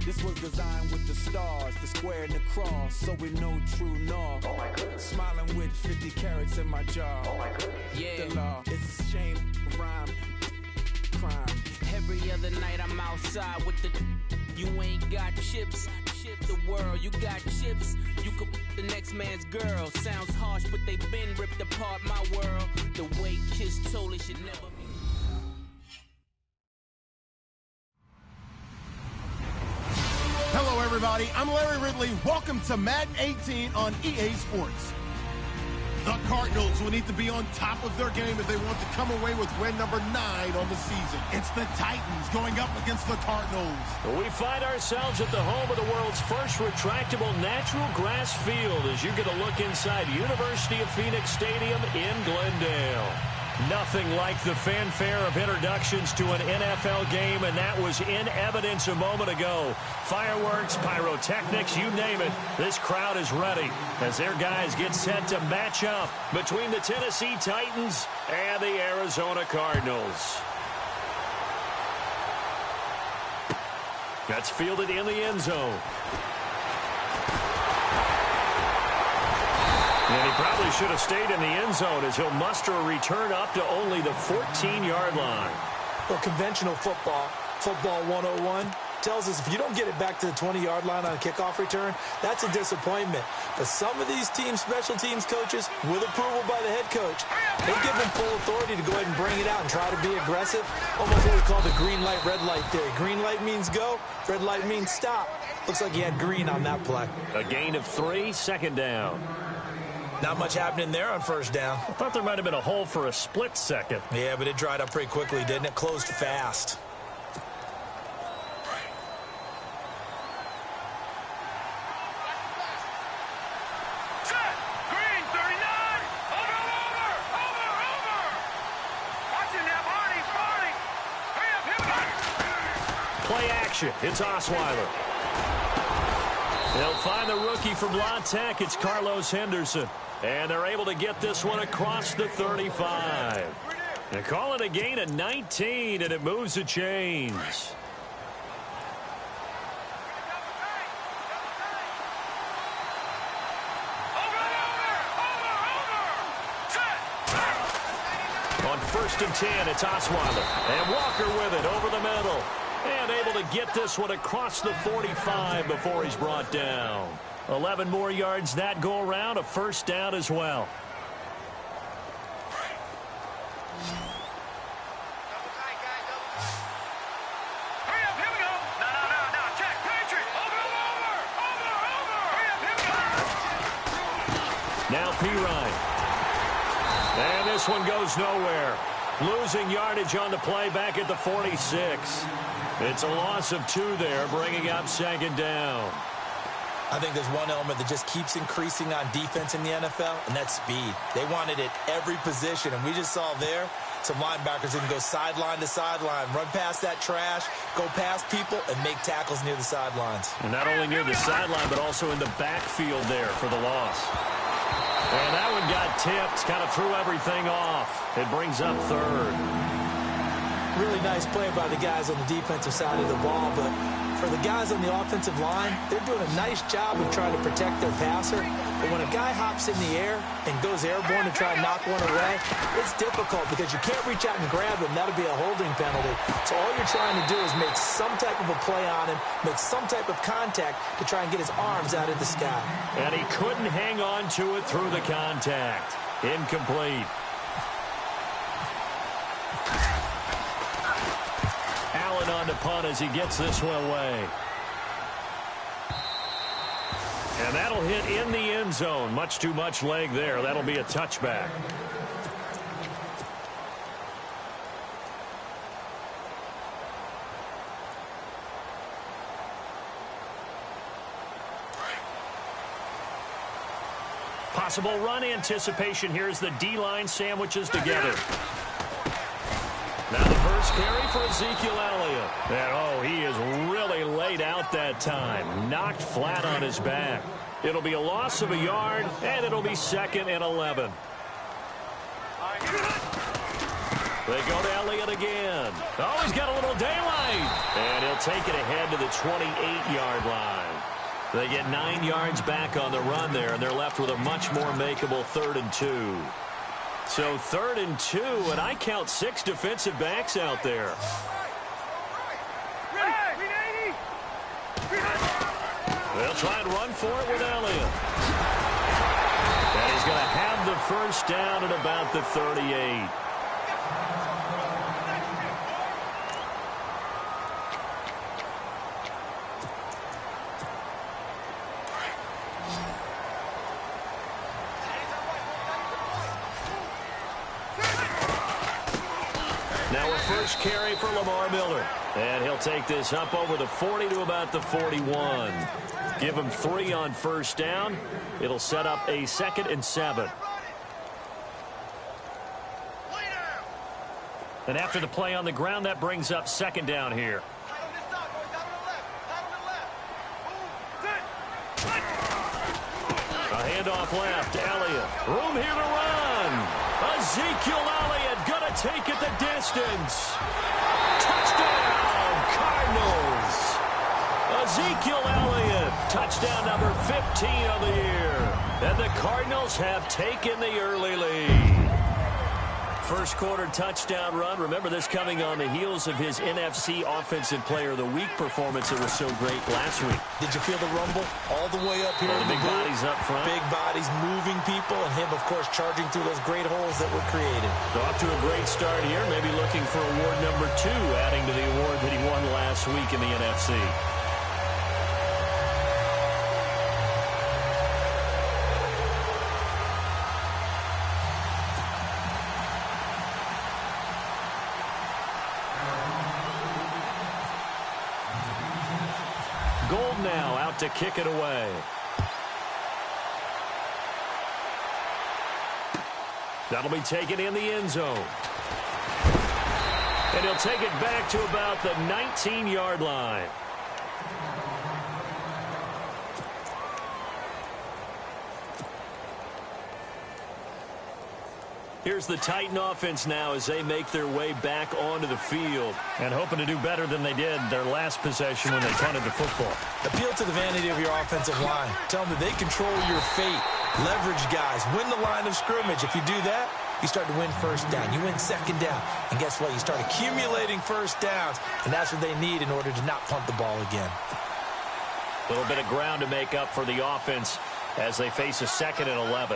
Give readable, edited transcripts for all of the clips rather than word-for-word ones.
This was designed with the stars, the square and the cross, so we know true north. Oh my goodness. Smiling with 50 carats in my jaw. Oh my goodness. Yeah. The law, it's a shame, rhyme, crime. Every other night I'm outside with the. You ain't got chips. The world, you got chips. You could the next man's girl. Sounds harsh, but they been ripped apart my world. The way Kiss told it should never be. Hello, everybody. I'm Larry Ridley. Welcome to Madden 18 on EA Sports. The Cardinals will need to be on top of their game if they want to come away with win number 9 on the season. It's the Titans going up against the Cardinals. We find ourselves at the home of the world's first retractable natural grass field as you get a look inside University of Phoenix Stadium in Glendale. Nothing like the fanfare of introductions to an NFL game, and that was in evidence a moment ago. Fireworks, pyrotechnics, you name it. This crowd is ready as their guys get set to match up between the Tennessee Titans and the Arizona Cardinals. That's fielded in the end zone. And he probably should have stayed in the end zone as he'll muster a return up to only the 14-yard line. Well, conventional football 101, tells us if you don't get it back to the 20-yard line on a kickoff return, that's a disappointment. But some of these teams, special teams coaches, with approval by the head coach, they give them full authority to go ahead and bring it out and try to be aggressive. Almost what we call the green light, red light theory. Green light means go, red light means stop. Looks like he had green on that play. A gain of 3, second down. Not much happening there on first down. I thought there might have been a hole for a split second. Yeah, but it dried up pretty quickly, didn't it? Closed fast. Set! Green, 39! Over! Watching that, Barney! Hurry up, Play action. It's Osweiler. They'll find the rookie from La Tech. It's Carlos Henderson. And they're able to get this one across the 35. They call it a gain of 19, and it moves the chains. On 1st and 10, it's Osweiler. And Walker with it over the middle. And able to get this one across the 45 before he's brought down. 11 more yards that go around, a first down as well. Hurry up, here we go! No, check, Patrick! Over! Hurry up, here we go! Now Pirine. And this one goes nowhere. Losing yardage on the play back at the 46. It's a loss of 2 there, bringing up second down. I think there's one element that just keeps increasing on defense in the NFL, and that's speed. They want it at every position, and we just saw there some linebackers that can go sideline to sideline, run past that trash, go past people, and make tackles near the sidelines. And not only near the sideline, but also in the backfield there for the loss. And that one got tipped, kind of threw everything off. It brings up third. Really nice play by the guys on the defensive side of the ball, but for the guys on the offensive line, they're doing a nice job of trying to protect their passer. But when a guy hops in the air and goes airborne to try and knock one away, it's difficult because you can't reach out and grab him. That'll be a holding penalty. So all you're trying to do is make some type of a play on him, make some type of contact to try and get his arms out of the sky. And he couldn't hang on to it through the contact. Incomplete. Allen on the punt as he gets this one away. And that'll hit in the end zone. Much too much leg there. That'll be a touchback. Possible run anticipation here as the D-line sandwiches together. Now the first carry for Ezekiel Elliott. And, he is really laid out that time. Knocked flat on his back. It'll be a loss of a yard, and it'll be 2nd and 11. They go to Elliott again. Oh, he's got a little daylight. And he'll take it ahead to the 28-yard line. They get 9 yards back on the run there, and they're left with a much more makeable 3rd and 2. So 3rd and 2, and I count 6 defensive backs out there. They'll try and run for it with Elliott. And he's going to have the first down at about the 38. Now a first carry for Lamar Miller. And he'll take this up over the 40 to about the 41. Give him 3 on first down. It'll set up a 2nd and 7. And after the play on the ground, that brings up 2nd down here. A handoff left. Elliott. Room here to run. Ezekiel Elliott going to take it the distance. Touchdown, Cardinals. Ezekiel Elliott, touchdown number 15 of the year. And the Cardinals have taken the early lead. First quarter touchdown run. Remember this coming on the heels of his NFC Offensive Player of the Week performance that was so great last week. Did you feel the rumble all the way up here? The big bodies up front. Big bodies moving people, and him, of course, charging through those great holes that were created. Off to a great start here. Maybe looking for award number 2, adding to the award that he won last week in the NFC. Gold now out to kick it away. That'll be taken in the end zone. And he'll take it back to about the 19-yard line. Here's the Titan offense now as they make their way back onto the field and hoping to do better than they did their last possession when they punted the football. Appeal to the vanity of your offensive line. Tell them that they control your fate. Leverage guys. Win the line of scrimmage. If you do that, you start to win first down. You win second down. And guess what? You start accumulating first downs, and that's what they need in order to not punt the ball again. A little bit of ground to make up for the offense as they face a 2nd and 11.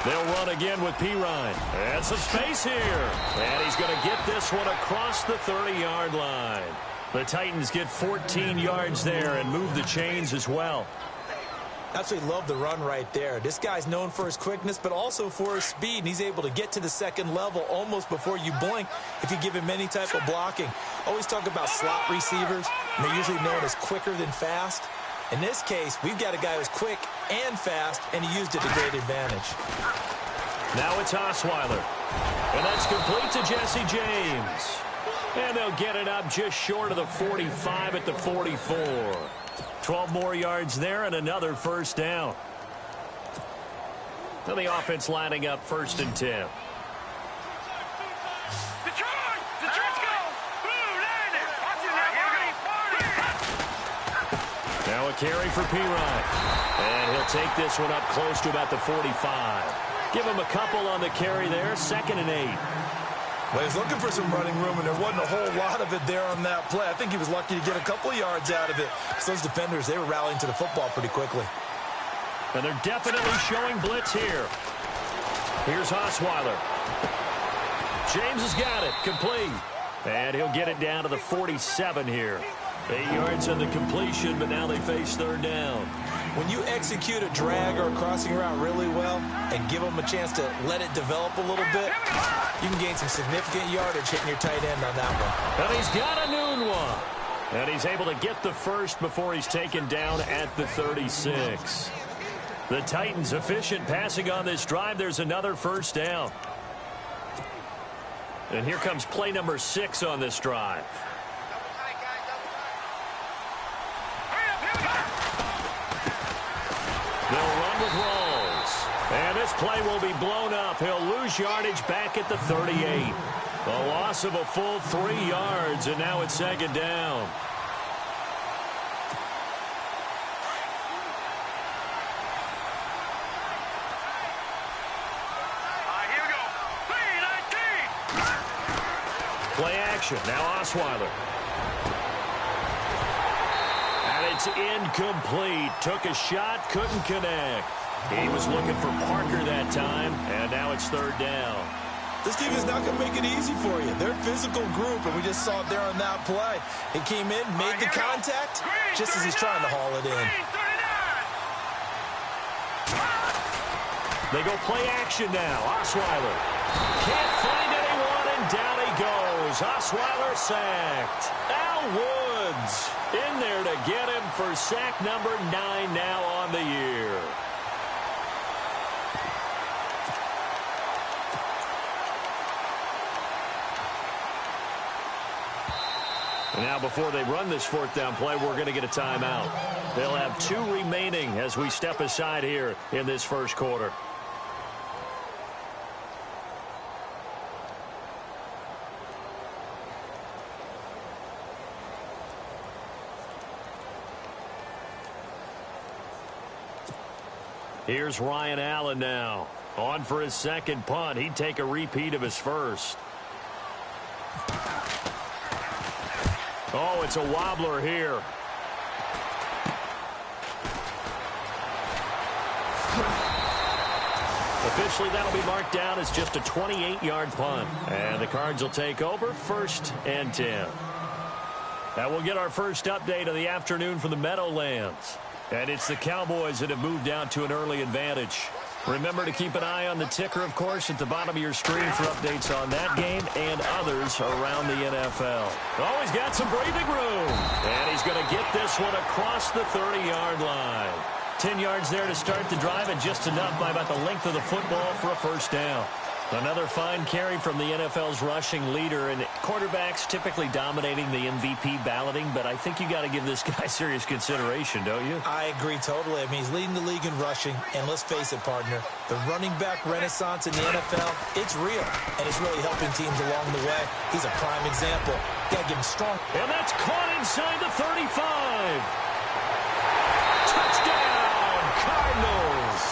They'll run again with Pirine. And some space here. And he's going to get this one across the 30-yard line. The Titans get 14 yards there and move the chains as well. Absolutely love the run right there. This guy's known for his quickness, but also for his speed. And he's able to get to the second level almost before you blink if you give him any type of blocking. Always talk about slot receivers, and they're usually known as quicker than fast. In this case, we've got a guy who's quick and fast, and he used it to great advantage. Now it's Osweiler. And that's complete to Jesse James. And they'll get it up just short of the 45 at the 44. 12 more yards there and another first down. So the offense lining up 1st and 10. Now a carry for Pirine. And he'll take this one up close to about the 45. Give him a couple on the carry there. 2nd and 8. Well, he's looking for some running room, and there wasn't a whole lot of it there on that play. I think he was lucky to get a couple of yards out of it. So those defenders, they were rallying to the football pretty quickly. And they're definitely showing blitz here. Here's Osweiler. James has got it. Complete. And he'll get it down to the 47 here. 8 yards on the completion, but now they face 3rd down. When you execute a drag or a crossing route really well and give them a chance to let it develop a little bit, you can gain some significant yardage hitting your tight end on that one. And he's got a noon one. And he's able to get the first before he's taken down at the 36. The Titans efficient passing on this drive. There's another first down. And here comes play number 6 on this drive. They'll run with Rawls. And this this play will be blown up. He'll lose yardage back at the 38. A loss of a full 3 yards, and now it's second down. Here we go. PheDaGod's. Play action. Now Osweiler. And it's incomplete. Took a shot, couldn't connect. He was looking for Parker that time, and now it's third down. This team is not going to make it easy for you. They're a physical group, and we just saw it there on that play. He came in, made the contact, just as he's trying to haul it in. They go play action now. Osweiler can't find anyone, and down he goes. Osweiler sacked. Al Woods in there to get him for sack number 9 now on the year. Now, before they run this fourth down play, we're going to get a timeout. They'll have 2 remaining as we step aside here in this first quarter. Here's Ryan Allen now. On for his second punt. He'd take a repeat of his first. Oh, it's a wobbler here. Officially, that'll be marked down as just a 28-yard punt. And the Cards will take over, 1st and 10. Now we'll get our first update of the afternoon from the Meadowlands. And it's the Cowboys that have moved down to an early advantage. Remember to keep an eye on the ticker, of course, at the bottom of your screen for updates on that game and others around the NFL. Oh, he's got some breathing room. And he's going to get this one across the 30-yard line. 10 yards there to start the drive, and just enough by about the length of the football for a first down. Another fine carry from the NFL's rushing leader, and quarterbacks typically dominating the MVP balloting, but I think you got to give this guy serious consideration, don't you? I agree totally. I mean, he's leading the league in rushing, and let's face it, partner, the running back renaissance in the NFL, it's real, and it's really helping teams along the way. He's a prime example. Got to give him strong. And that's caught inside the 35. Touchdown, Cardinals.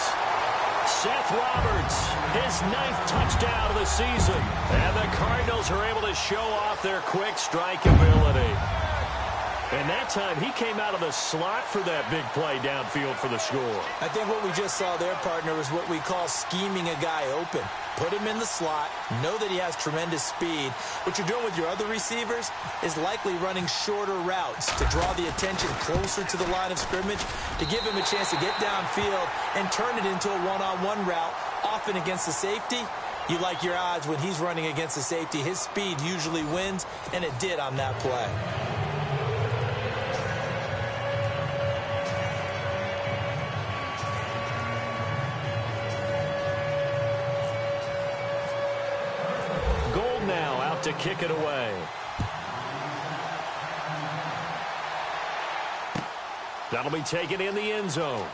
Seth Roberts, his 9th touchdown of the season. And the Cardinals are able to show off their quick strike ability. And that time, he came out of the slot for that big play downfield for the score. I think what we just saw there, partner, is what we call scheming a guy open. Put him in the slot, know that he has tremendous speed. What you're doing with your other receivers is likely running shorter routes to draw the attention closer to the line of scrimmage, to give him a chance to get downfield and turn it into a one-on-one route, often against the safety. You like your odds when he's running against the safety. His speed usually wins, and it did on that play. To kick it away. That'll be taken in the end zone.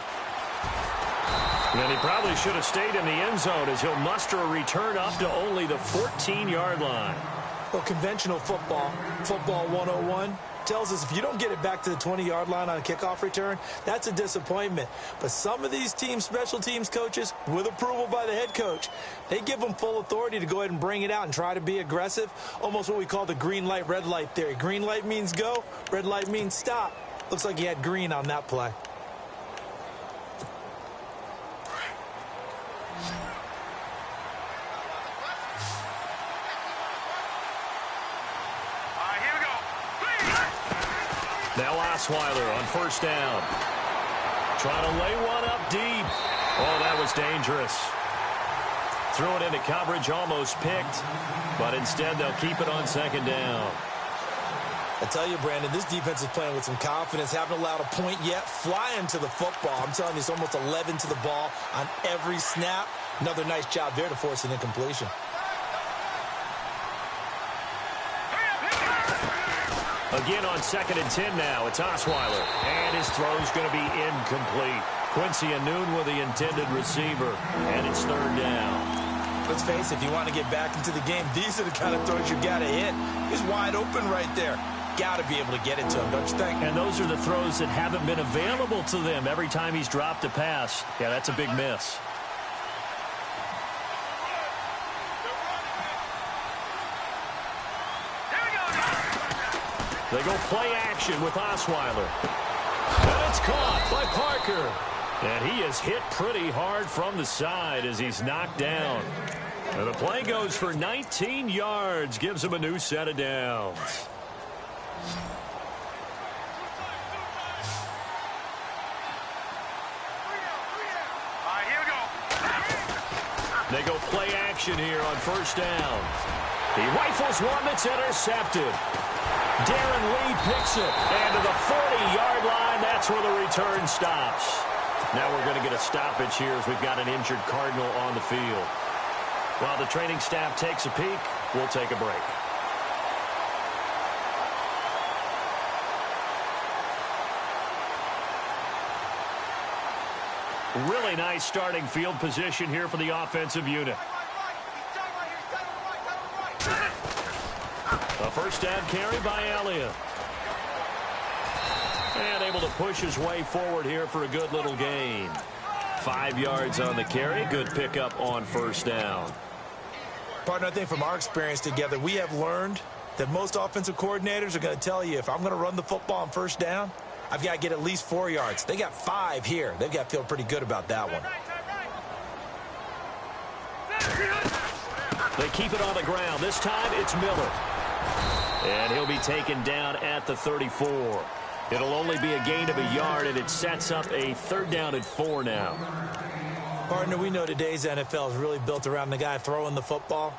And he probably should have stayed in the end zone as he'll muster a return up to only the 14-yard line. Well, conventional football 101, tells us if you don't get it back to the 20-yard line on a kickoff return, that's a disappointment. But some of these teams, special teams coaches, with approval by the head coach, they give them full authority to go ahead and bring it out and try to be aggressive, almost what we call the green light, red light theory. Green light means go, red light means stop. Looks like he had green on that play. Now Osweiler on first down. Trying to lay one up deep. Oh, that was dangerous. Threw it into coverage, almost picked. But instead, they'll keep it on second down. I tell you, Brandon, this defense is playing with some confidence. Haven't allowed a point yet. Flying to the football. I'm telling you, it's almost 11 to the ball on every snap. Another nice job there to force an incompletion. Again on 2nd and 10 now. It's Osweiler. And his throw's going to be incomplete. Quincy Anoon with the intended receiver, and it's third down. Let's face it, if you want to get back into the game, these are the kind of throws you got to hit. He's wide open right there. Got to be able to get it to him, don't you think? And those are the throws that haven't been available to them every time he's dropped a pass. Yeah, that's a big miss. They go play action with Osweiler. And it's caught by Parker. And he is hit pretty hard from the side as he's knocked down. And the play goes for 19 yards, gives him a new set of downs. They go play action here on first down. He rifles one that's intercepted. Darren Lee picks it. And to the 40-yard line, that's where the return stops. Now we're going to get a stoppage here as we've got an injured Cardinal on the field. While the training staff takes a peek, we'll take a break. Really nice starting field position here for the offensive unit. A first down carry by Elliott. And able to push his way forward here for a good little gain. 5 yards on the carry. Good pickup on first down. Partner, I think from our experience together, we have learned that most offensive coordinators are going to tell you, if I'm going to run the football on first down, I've got to get at least 4 yards. They got 5 here. They've got to feel pretty good about that one. They keep it on the ground. This time it's Miller. And he'll be taken down at the 34. It'll only be a gain of a yard, and it sets up a third down and 4 now. Partner, we know today's NFL is really built around the guy throwing the football.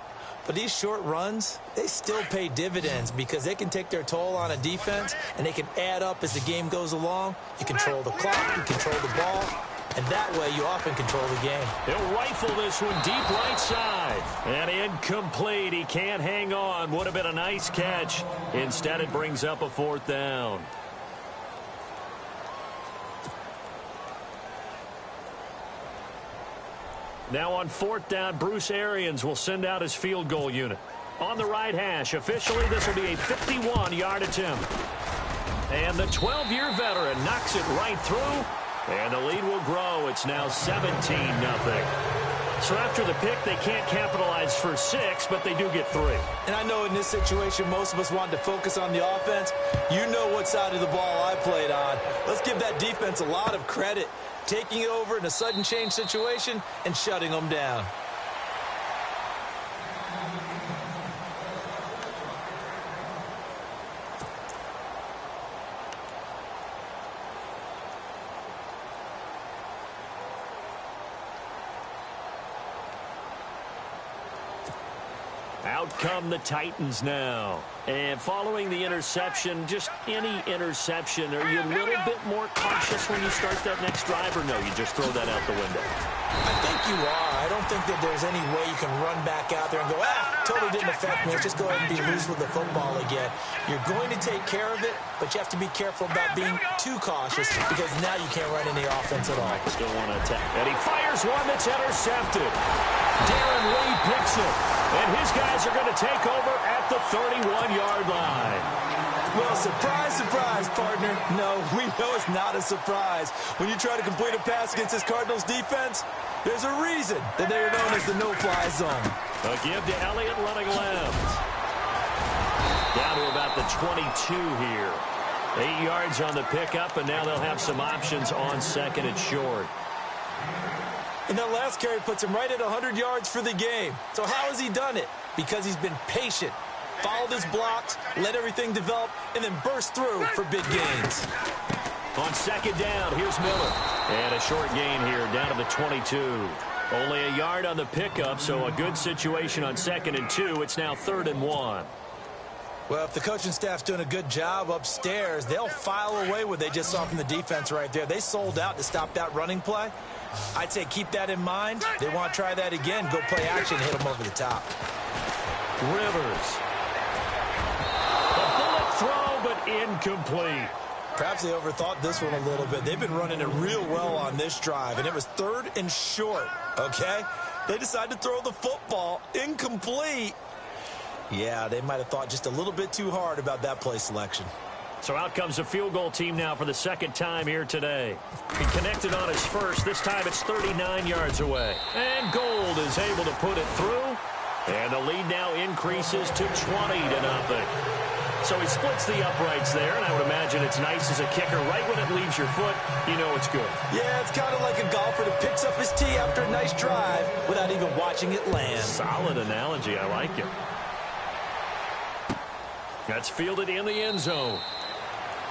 But these short runs, they still pay dividends because they can take their toll on a defense, and they can add up as the game goes along. You control the clock, you control the ball, and that way you often control the game. He'll rifle this one deep right side. And incomplete. He can't hang on. Would have been a nice catch. Instead, it brings up a fourth down. Now on fourth down, Bruce Arians will send out his field goal unit. On the right hash, officially this will be a 51-yard attempt. And the 12-year veteran knocks it right through. And the lead will grow. It's now 17-0. So after the pick, they can't capitalize for 6, but they do get 3. And I know in this situation, most of us want to focus on the offense. You know what side of the ball I played on. Let's give that defense a lot of credit. Taking it over in a sudden change situation and shutting them down. Out come the Titans now. And following the interception, just any interception, are you a little bit more cautious when you start that next drive, or no, you just throw that out the window? I think you are. I don't think that there's any way you can run back out there and go, totally didn't affect me. Let's just go ahead and be loose with the football again. You're going to take care of it, but you have to be careful about being too cautious because now you can't run any offense at all. Still want to attack. And he fires one that's intercepted. Darren Lee picks it. And his guys are going to take over at the 31-yard line. Well, surprise, surprise, partner. No, we know it's not a surprise. When you try to complete a pass against this Cardinals defense, there's a reason that they are known as the no-fly zone. A give to Elliott running left. Down to about the 22 here. 8 yards on the pickup, and now they'll have some options on second and short. And that last carry puts him right at 100 yards for the game. So how has he done it? Because he's been patient, followed his blocks, let everything develop, and then burst through for big gains. On second down, here's Miller. And a short gain here, down to the 22. Only a yard on the pickup, so a good situation on second and 2. It's now 3rd and 1. Well, if the coaching staff's doing a good job upstairs, they'll file away what they just saw from the defense right there. They sold out to stop that running play. I'd say keep that in mind. They want to try that again. Go play action, hit them over the top. Rivers. A bullet throw, but incomplete. Perhaps they overthought this one a little bit. They've been running it real well on this drive, and it was 3rd and short, okay? They decided to throw the football incomplete. Yeah, they might have thought just a little bit too hard about that play selection. So out comes the field goal team now for the 2nd time here today. He connected on his first. This time it's 39 yards away. And Gold is able to put it through. And the lead now increases to 20-0. So he splits the uprights there, and I would imagine it's nice as a kicker. Right when it leaves your foot, you know it's good. Yeah, it's kind of like a golfer that picks up his tee after a nice drive without even watching it land. Solid analogy. I like it. That's fielded in the end zone.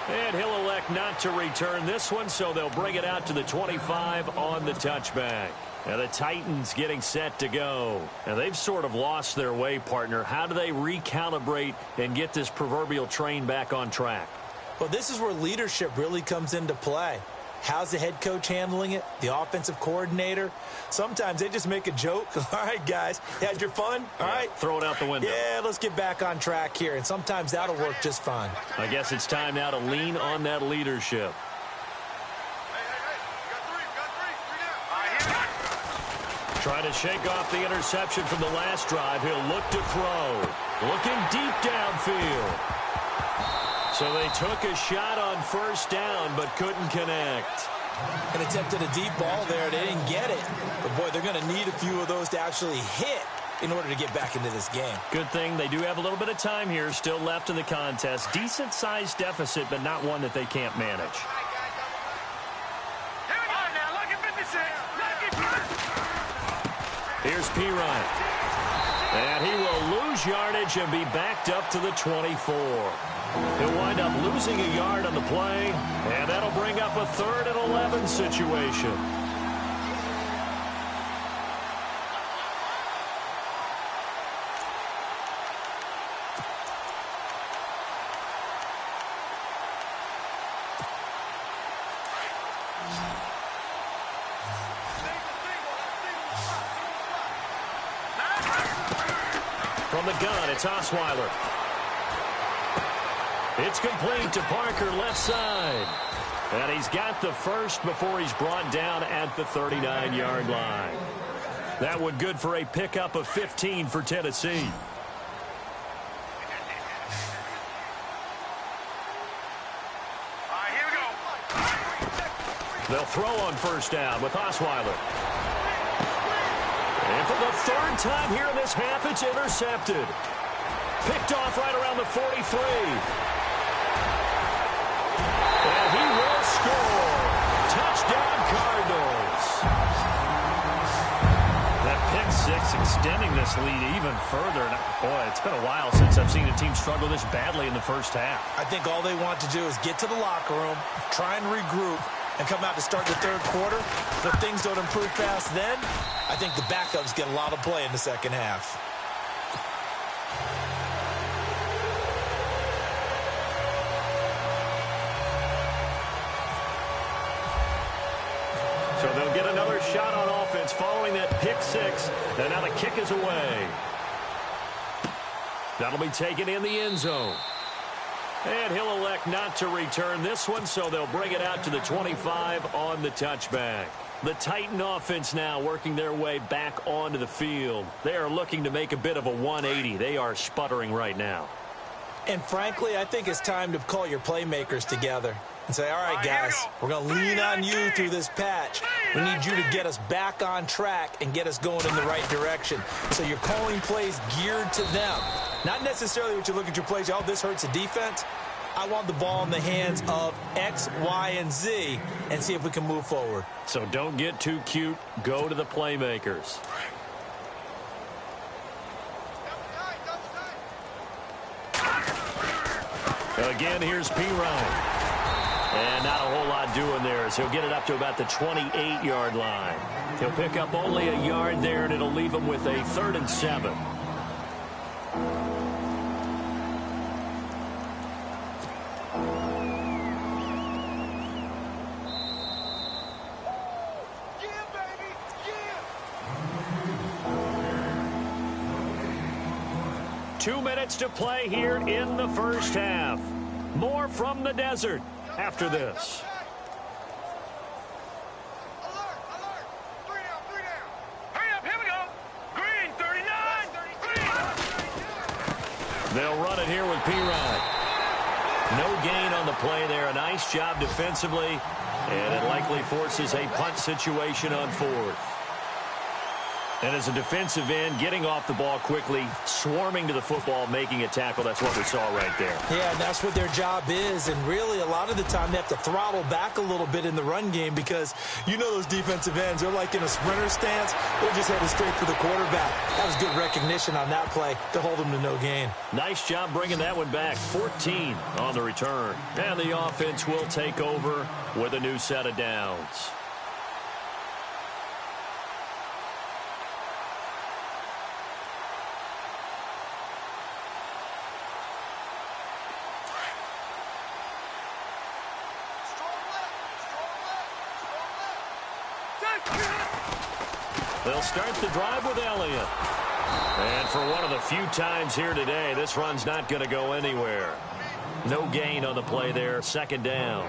And he'll elect not to return this one, so they'll bring it out to the 25 on the touchback. Now the Titans getting set to go. Now they've sort of lost their way, partner. How do they recalibrate and get this proverbial train back on track? Well, this is where leadership really comes into play. How's the head coach handling it? The offensive coordinator? Sometimes they just make a joke. All right, guys, you had your fun? All right. Throw it out the window. Yeah, let's get back on track here. And sometimes that'll work just fine. I guess it's time now to lean on that leadership. Trying to shake off the interception from the last drive. He'll look to throw. Looking deep downfield. So they took a shot on 1st down, but couldn't connect. And attempted a deep ball there. They didn't get it. But, boy, they're going to need a few of those to actually hit in order to get back into this game. Good thing they do have a little bit of time here still left in the contest. Decent-sized deficit, but not one that they can't manage. Here's Pirine. And he will lose yardage and be backed up to the 24. He'll wind up losing a yard on the play, and that'll bring up a 3rd and 11 situation. From the gun, it's Osweiler. It's complete to Parker, left side. And he's got the first before he's brought down at the 39-yard line. That would good for a pickup of 15 for Tennessee. Here we go. They'll throw on 1st down with Osweiler. And for the 3rd time here in this half, it's intercepted. Picked off right around the 43. And he will score. Touchdown, Cardinals. That pick 6 extending this lead even further. Boy, it's been a while since I've seen a team struggle this badly in the 1st half. I think all they want to do is get to the locker room, try and regroup, and come out to start the 3rd quarter. If things don't improve fast then, I think the backups get a lot of play in the 2nd half. So they'll get another shot on offense following that pick 6. And now the kick is away. That'll be taken in the end zone. And he'll elect not to return this one, so they'll bring it out to the 25 on the touchback. The Titan offense now working their way back onto the field. They are looking to make a bit of a 180. They are sputtering right now. And frankly, I think it's time to call your playmakers together and say, all right, guys, we're going to lean on you through this patch. We need you to get us back on track and get us going in the right direction. So you're calling plays geared to them. Not necessarily what you look at your plays, oh, this hurts the defense. I want the ball in the hands of X, Y, and Z and see if we can move forward. So don't get too cute. Go to the playmakers. Again, here's Pirine. And not a whole lot doing there as he'll get it up to about the 28-yard line. He'll pick up only a yard there, and it'll leave him with a 3rd and 7. Two minutes to play here in the 1st half. More from the desert after this. They'll run it here with P-Rod. No gain on the play there. A nice job defensively, and it likely forces a punt situation on fourth. And as a defensive end, getting off the ball quickly, swarming to the football, making a tackle, that's what we saw right there. Yeah, and that's what their job is. And really, a lot of the time, they have to throttle back a little bit in the run game because you know those defensive ends, they're like in a sprinter stance. They're just headed straight for the quarterback. That was good recognition on that play to hold them to no gain. Nice job bringing that one back. 14 on the return. And the offense will take over with a new set of downs. They'll start the drive with Elliott. And for one of the few times here today, this run's not going to go anywhere. No gain on the play there. Second down.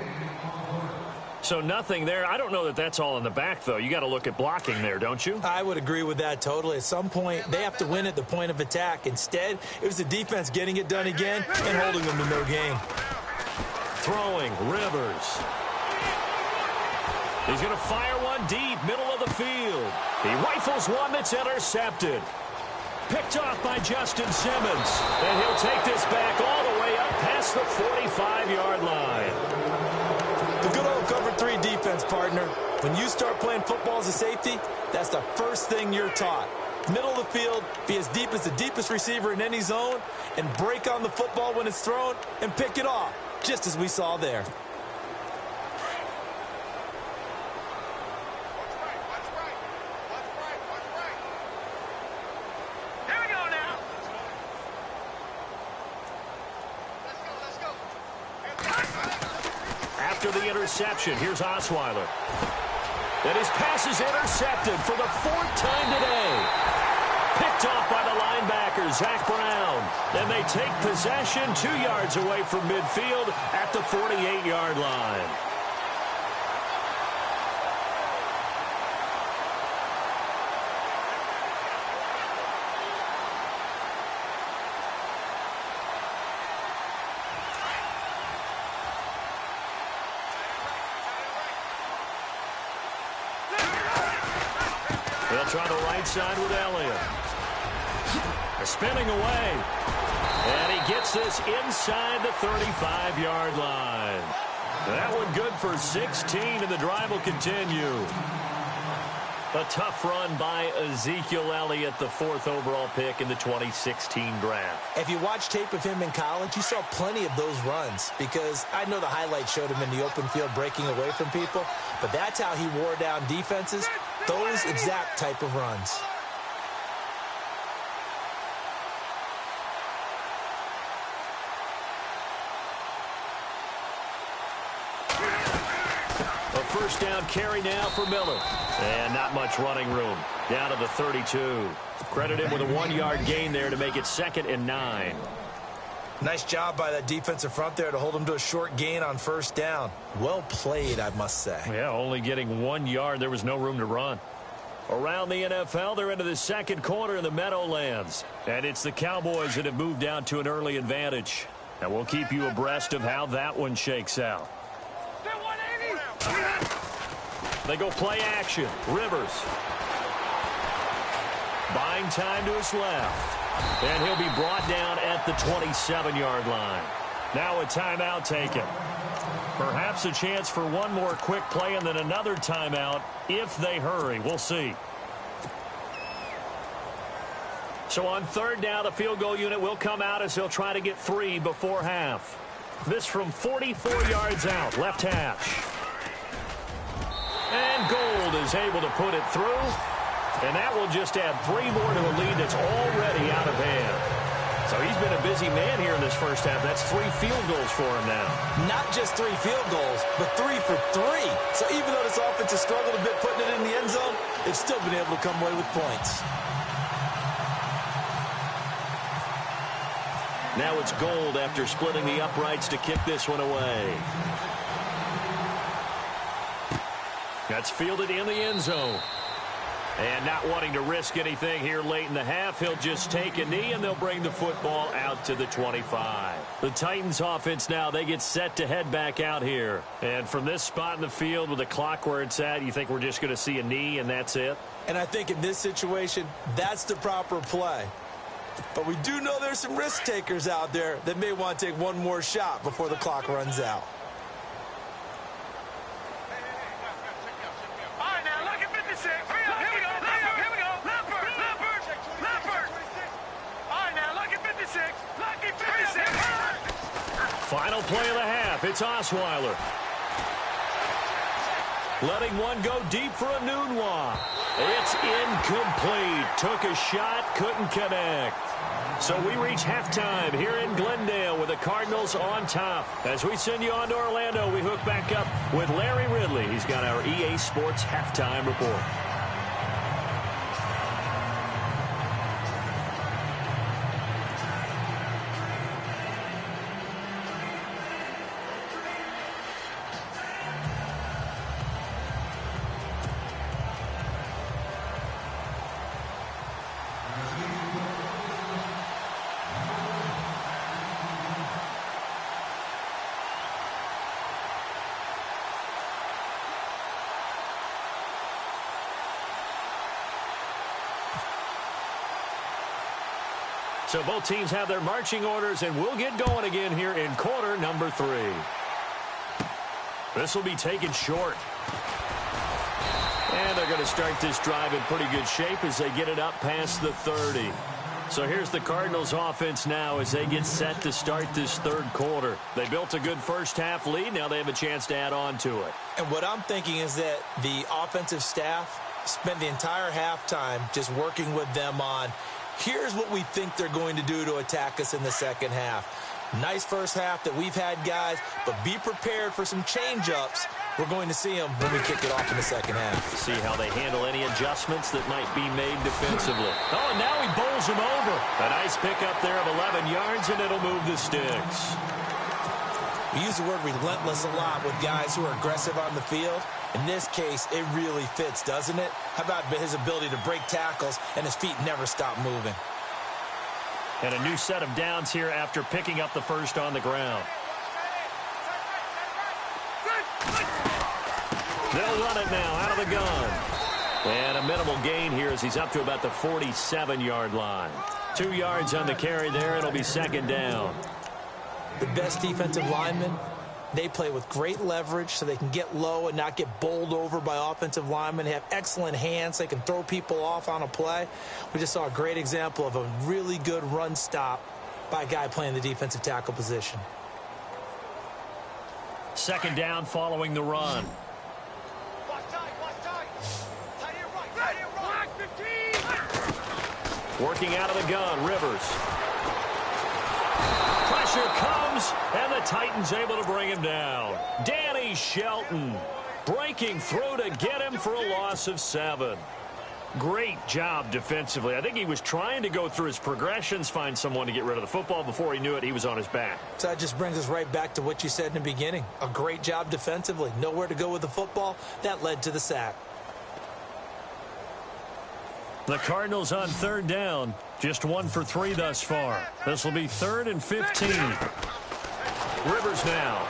So nothing there. I don't know that that's all in the back, though. You got to look at blocking there, don't you? I would agree with that totally. At some point, they have to win at the point of attack. Instead, it was the defense getting it done again and holding them to no gain. Throwing, Rivers. He's going to fire one deep, middle of the field. He rifles one that's intercepted. Picked off by Justin Simmons. And he'll take this back all the way up past the 45-yard line. The good old cover 3 defense, partner. When you start playing football as a safety, that's the first thing you're taught. Middle of the field, be as deep as the deepest receiver in any zone, and break on the football when it's thrown and pick it off, just as we saw there. The interception. Here's Osweiler. And his pass is intercepted for the 4th time today. Picked off by the linebacker, Zach Brown. And they take possession 2 yards away from midfield at the 48-yard line. They'll try the right side with Elliott. They're spinning away. And he gets this inside the 35-yard line. That one good for 16, and the drive will continue. A tough run by Ezekiel Elliott, the 4th overall pick in the 2016 draft. If you watch tape of him in college, you saw plenty of those runs because I know the highlights showed him in the open field breaking away from people, but that's how he wore down defenses, those exact type of runs. First down carry now for Miller. And not much running room. Down to the 32. Credit him with a 1-yard gain there to make it 2nd and 9. Nice job by that defensive front there to hold him to a short gain on first down. Well played, I must say. Yeah, only getting 1 yard. There was no room to run. Around the NFL, they're into the second quarter in the Meadowlands. And it's the Cowboys that have moved down to an early advantage. And we'll keep you abreast of how that one shakes out. They go play action. Rivers. Buying time to his left. And he'll be brought down at the 27-yard line. Now a timeout taken. Perhaps a chance for one more quick play and then another timeout if they hurry. We'll see. So on 3rd down, the field goal unit will come out as they'll try to get 3 before half. This from 44 yards out, left hash. And Gold is able to put it through. And that will just add 3 more to a lead that's already out of hand. So he's been a busy man here in this first half. That's 3 field goals for him now. Not just 3 field goals, but 3 for 3. So even though this offense has struggled a bit putting it in the end zone, they've still been able to come away with points. Now it's Gold after splitting the uprights to kick this one away. That's fielded in the end zone. And not wanting to risk anything here late in the half, he'll just take a knee, and they'll bring the football out to the 25. The Titans offense now, they get set to head back out here. And from this spot in the field with the clock where it's at, you think we're just going to see a knee and that's it? And I think in this situation, that's the proper play. But we do know there's some risk takers out there that may want to take one more shot before the clock runs out. All right, now look at 56. Here we go. Here we go. Leopard. All right, now look at 56. Lucky 56. Final play of the half. It's Osweiler. Letting one go deep for a Nunwa. It's incomplete. Took a shot, couldn't connect. So we reach halftime here in Glendale with the Cardinals on top. As we send you on to Orlando, we hook back up with Larry Ridley. He's got our EA Sports halftime report. So both teams have their marching orders, and we'll get going again here in quarter number 3. This will be taken short. And they're going to start this drive in pretty good shape as they get it up past the 30. So here's the Cardinals offense now as they get set to start this third quarter. They built a good first half lead. Now they have a chance to add on to it. And what I'm thinking is that the offensive staff spent the entire halftime just working with them on, here's what we think they're going to do to attack us in the second half. Nice first half that we've had, guys, but be prepared for some change-ups. We're going to see them when we kick it off in the second half. See how they handle any adjustments that might be made defensively. Oh, and now he bowls him over. A nice pickup there of 11 yards, and it'll move the sticks. We use the word relentless a lot with guys who are aggressive on the field. In this case, it really fits, doesn't it? How about his ability to break tackles and his feet never stop moving? And a new set of downs here after picking up the first on the ground. They'll run it now out of the gun. And a minimal gain here as he's up to about the 47-yard line. 2 yards on the carry there. It'll be second down. The best defensive linemen, they play with great leverage so they can get low and not get bowled over by offensive linemen. They have excellent hands. They can throw people off on a play. We just saw a great example of a really good run stop by a guy playing the defensive tackle position. Second down following the run. Working out of the gun, Rivers. Pressure comes, and the Titans able to bring him down. Danny Shelton breaking through to get him for a loss of 7. Great job defensively. I think he was trying to go through his progressions, find someone to get rid of the football. Before he knew it, he was on his back. So that just brings us right back to what you said in the beginning. A great job defensively. Nowhere to go with the football. That led to the sack. The Cardinals on third down. Just 1 for 3 thus far. This will be 3rd and 15. Rivers now.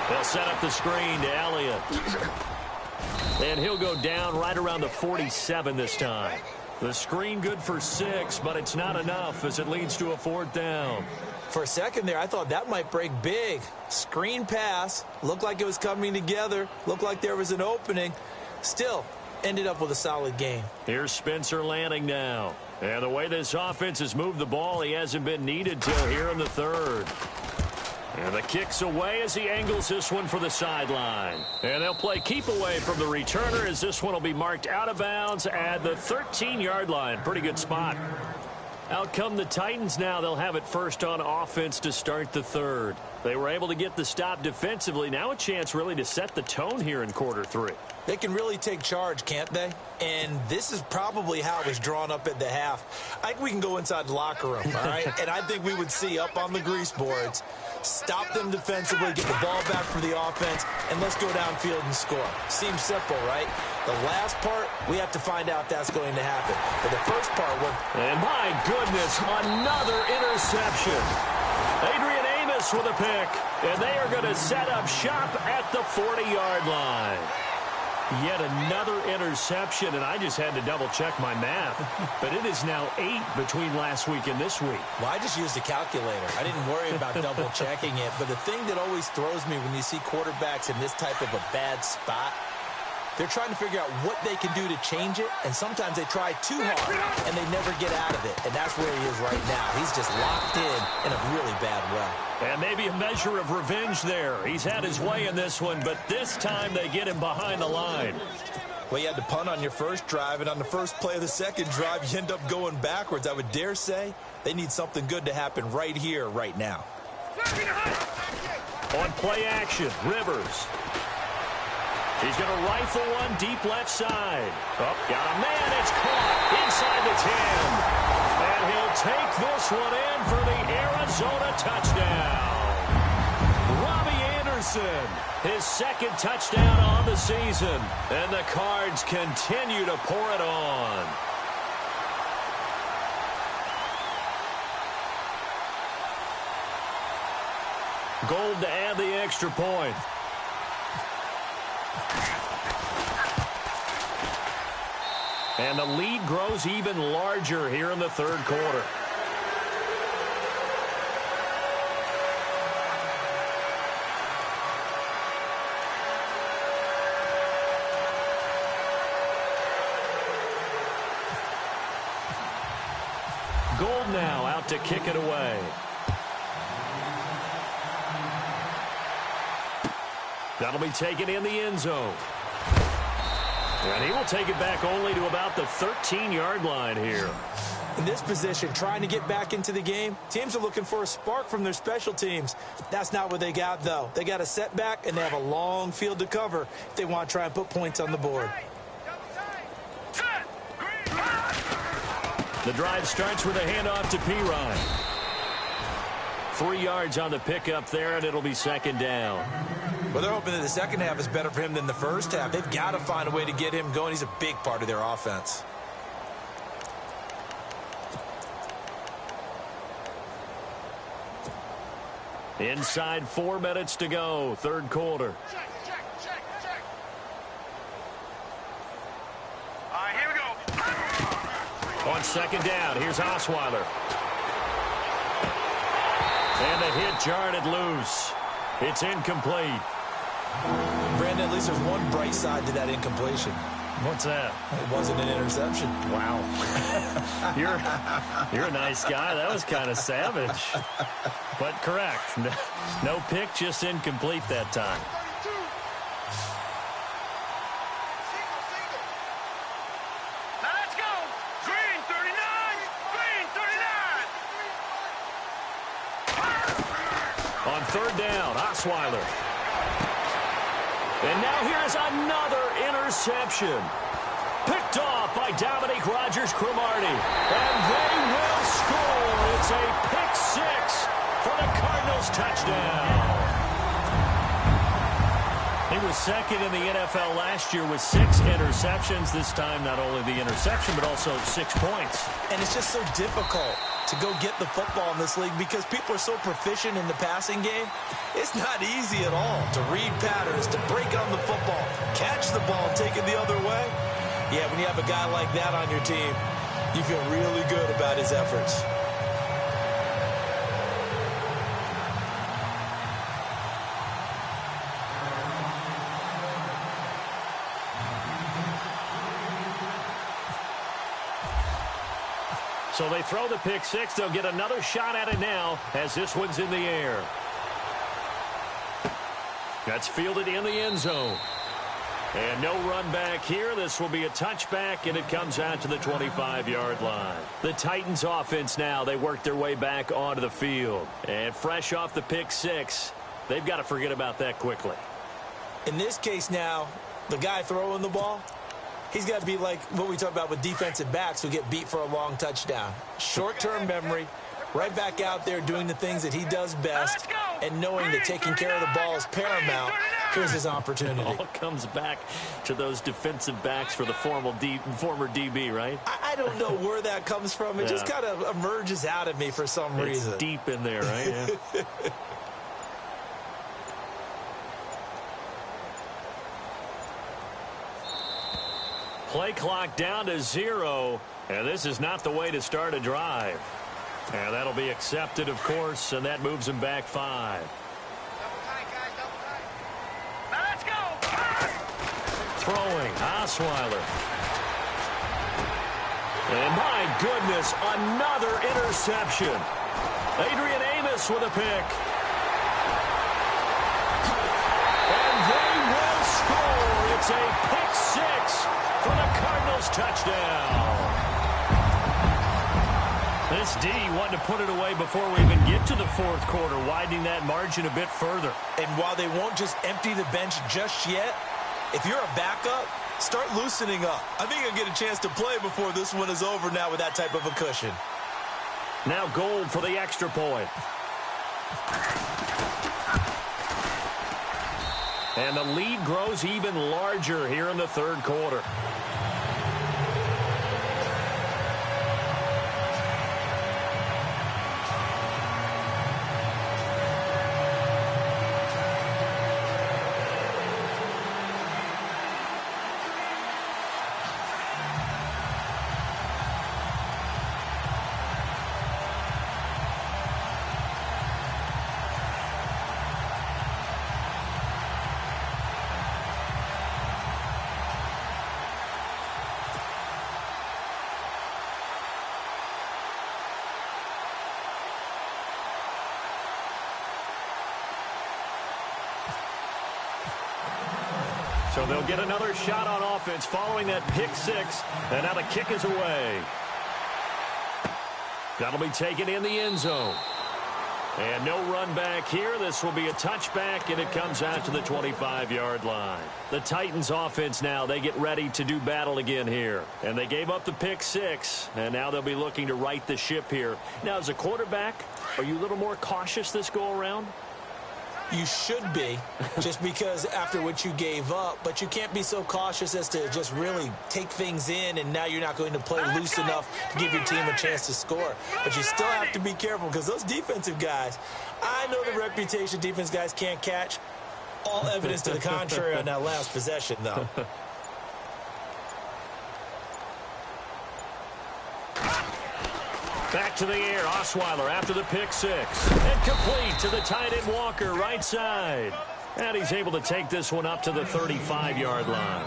They'll set up the screen to Elliott. And he'll go down right around the 47 this time. The screen good for 6, but it's not enough as it leads to a 4th down. For a second there, I thought that might break big. Screen pass. Looked like it was coming together. Looked like there was an opening. Still, ended up with a solid game. Here's Spencer Lanning now. And the way this offense has moved the ball, he hasn't been needed till here in the 3rd. And the kick's away as he angles this one for the sideline. And they'll play keep away from the returner as this one will be marked out of bounds at the 13-yard line. Pretty good spot. Out come the Titans now. They'll have it first on offense to start the 3rd. They were able to get the stop defensively. Now a chance really to set the tone here in quarter 3. They can really take charge, can't they? And this is probably how it was drawn up at the half. I think we can go inside the locker room, all right? And I think we would see up on the grease boards, stop them defensively, get the ball back for the offense, and let's go downfield and score. Seems simple, right? The last part, we have to find out if that's going to happen. But the first part, and my goodness, another interception. Adrian Amos with a pick, and they are going to set up shop at the 40-yard line. Yet another interception, and I just had to double-check my math. But it is now 8 between last week and this week. Well, I just used a calculator. I didn't worry about double-checking it. But the thing that always throws me when you see quarterbacks in this type of a bad spot, they're trying to figure out what they can do to change it, and sometimes they try too hard, and they never get out of it. And that's where he is right now. He's just locked in a really bad way. And maybe a measure of revenge there. He's had his way in this one, but this time they get him behind the line. Well, you had to punt on your first drive, and on the first play of the second drive, you end up going backwards. I would dare say they need something good to happen right here, right now. On play action, Rivers. He's going to rifle one deep left side. Oh, got a man. It's caught inside the 10. And he'll take this one in for the Arizona touchdown. Robbie Anderson, his second touchdown on the season. And the Cards continue to pour it on. Gold to add the extra point. And the lead grows even larger here in the third quarter. Gold now out to kick it away. That'll be taken in the end zone. And he will take it back only to about the 13-yard line here. In this position, trying to get back into the game, teams are looking for a spark from their special teams. That's not what they got, though. They got a setback, and they have a long field to cover if they want to try and put points on the board. The drive starts with a handoff to Pirine. 3 yards on the pickup there, and it'll be second down. Well, they're hoping that the second half is better for him than the first half. They've got to find a way to get him going. He's a big part of their offense. Inside 4 minutes to go, third quarter. Check. All right, here we go. On second down, here's Osweiler. And the hit jarred it loose. It's incomplete. Brandon, at least there's one bright side to that incompletion. What's that? It wasn't an interception. Wow. You're a nice guy. That was kind of savage. But correct. No pick, just incomplete that time. Now let's go. Green 39. Green 39. On third down, Osweiler. And now here's another interception. Picked off by Dominique Rodgers-Cromartie. And they will score. It's a pick six for the Cardinals touchdown. He was second in the NFL last year with 6 interceptions. This time, not only the interception, but also 6 points. And it's just so difficult to go get the football in this league because people are so proficient in the passing game. It's not easy at all to read patterns, to break it on the football, catch the ball, and take it the other way. Yeah, when you have a guy like that on your team, you feel really good about his efforts. So they throw the pick six. They'll get another shot at it now as this one's in the air. That's fielded in the end zone. And no run back here. This will be a touchback, and it comes out to the 25-yard line. The Titans offense now, they work their way back onto the field. And fresh off the pick six, they've got to forget about that quickly. In this case now, The guy throwing the ball, he's got to be like what we talk about with defensive backs who get beat for a long touchdown. Short-term memory, right back out there doing the things that he does best, and knowing that taking care of the ball is paramount. Here's his opportunity. It all comes back to those defensive backs for the former DB, right? I don't know where that comes from. It just kind of emerges out of me for some reason. It's deep in there, right? Yeah. Play clock down to 0, and this is not the way to start a drive. And that'll be accepted, of course, and that moves him back 5. Now let's go. Throwing, Osweiler. And my goodness, another interception. Adrian Amos with a pick. And they will score. It's a pick 6 for the Cardinals touchdown. This D wanted to put it away before we even get to the fourth quarter, widening that margin a bit further. And while they won't just empty the bench just yet, if you're a backup, start loosening up. I think you'll get a chance to play before this one is over now with that type of a cushion. Now Gold for the extra point. And the lead grows even larger here in the third quarter. So they'll get another shot on offense following that pick 6. And now the kick is away. That'll be taken in the end zone. And no run back here. This will be a touchback, and it comes out to the 25-yard line. The Titans offense now, they get ready to do battle again here. And they gave up the pick 6, and now they'll be looking to right the ship here. Now, as a quarterback, are you a little more cautious this go-around? You should be, just because after what you gave up, but you can't be so cautious as to just really take things in, and now you're not going to play loose enough to give your team a chance to score. But you still have to be careful, because those defensive guys, I know the reputation defense guys can't catch. All evidence to the contrary on that last possession, though. Back to the air, Osweiler after the pick 6. And complete to the tight end Walker, right side. And he's able to take this one up to the 35-yard line.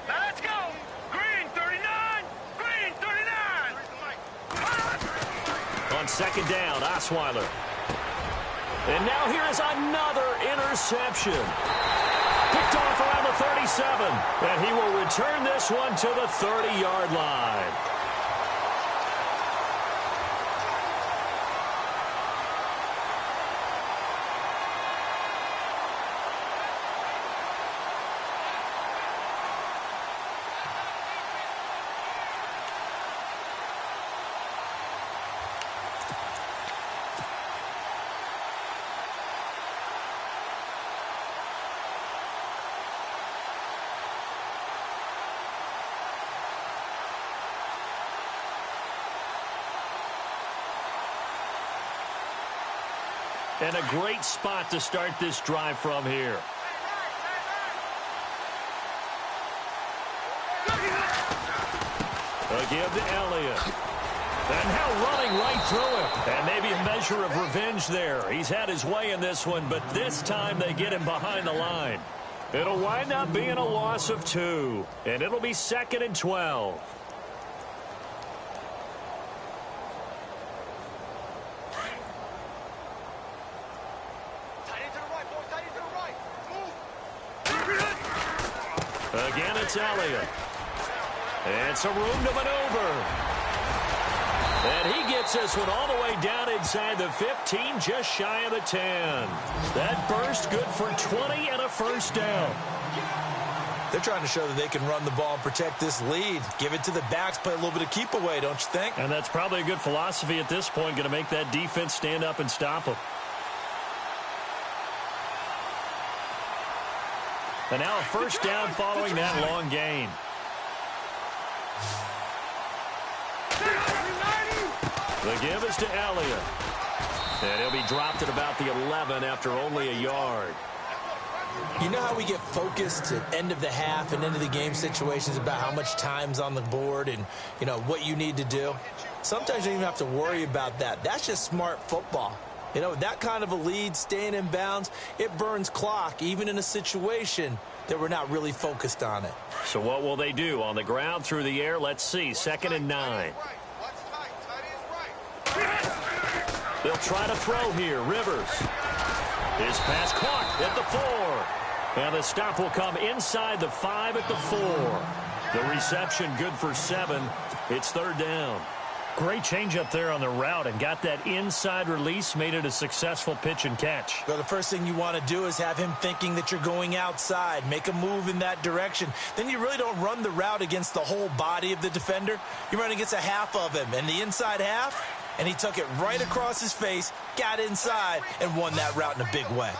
Let's go. Green 39. Green 39. On second down, Osweiler. And now here is another interception. Picked off around the 37. And he will return this one to the 30-yard line. And a great spot to start this drive from here. Again to Elliott. And now running right through him. And maybe a measure of revenge there. He's had his way in this one, but this time they get him behind the line. It'll wind up being a loss of 2. And it'll be 2nd and 12. Again, it's Elliott. And some room to maneuver. And he gets this one all the way down inside the 15, just shy of the 10. That burst good for 20 and a first down. They're trying to show that they can run the ball and protect this lead. Give it to the backs, play a little bit of keep away, don't you think? And that's probably a good philosophy at this point, going to make that defense stand up and stop them. And now a first down following that long gain. The give is to Elliott. And he'll be dropped at about the 11 after only a yard. You know how we get focused at end of the half and end of the game situations about how much time's on the board and, you know, what you need to do? Sometimes you don't even have to worry about that. That's just smart football. You know, that kind of a lead, staying in bounds, it burns clock, even in a situation that we're not really focused on it. So what will they do? On the ground, through the air? Let's see. 2nd and 9. They'll try to throw here. Rivers. His pass caught at the 4. And the stop will come inside the 5 at the 4. The reception good for 7. It's 3rd down. Great change up there on the route and got that inside release, made it a successful pitch and catch. Well, the first thing you want to do is have him thinking that you're going outside, make a move in that direction. Then you really don't run the route against the whole body of the defender. You run against a half of him, and the inside half, and he took it right across his face, got inside, and won that route in a big way.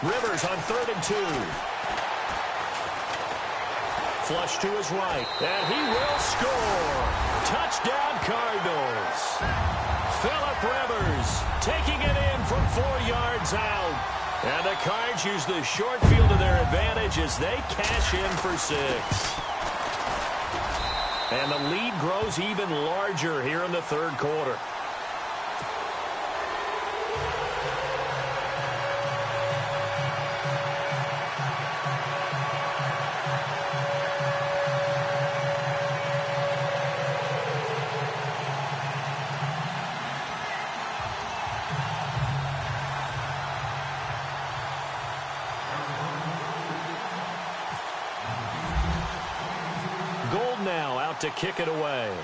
Rivers on 3rd and 2. Flush to his right, and he will score. Touchdown, Cardinals. Phillip Rivers taking it in from 4 yards out. And the Cards use the short field to their advantage as they cash in for 6. And the lead grows even larger here in the 3rd quarter. Now out to kick it away.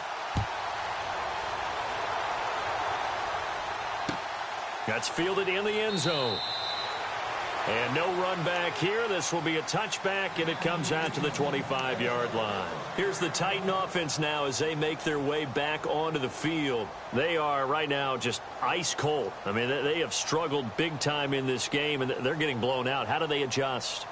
That's fielded in the end zone. And no run back here. This will be a touchback, and it comes out to the 25-yard line. Here's the Titan offense now as they make their way back onto the field. They are right now just ice cold. I mean, they have struggled big time in this game, and they're getting blown out. How do they adjust?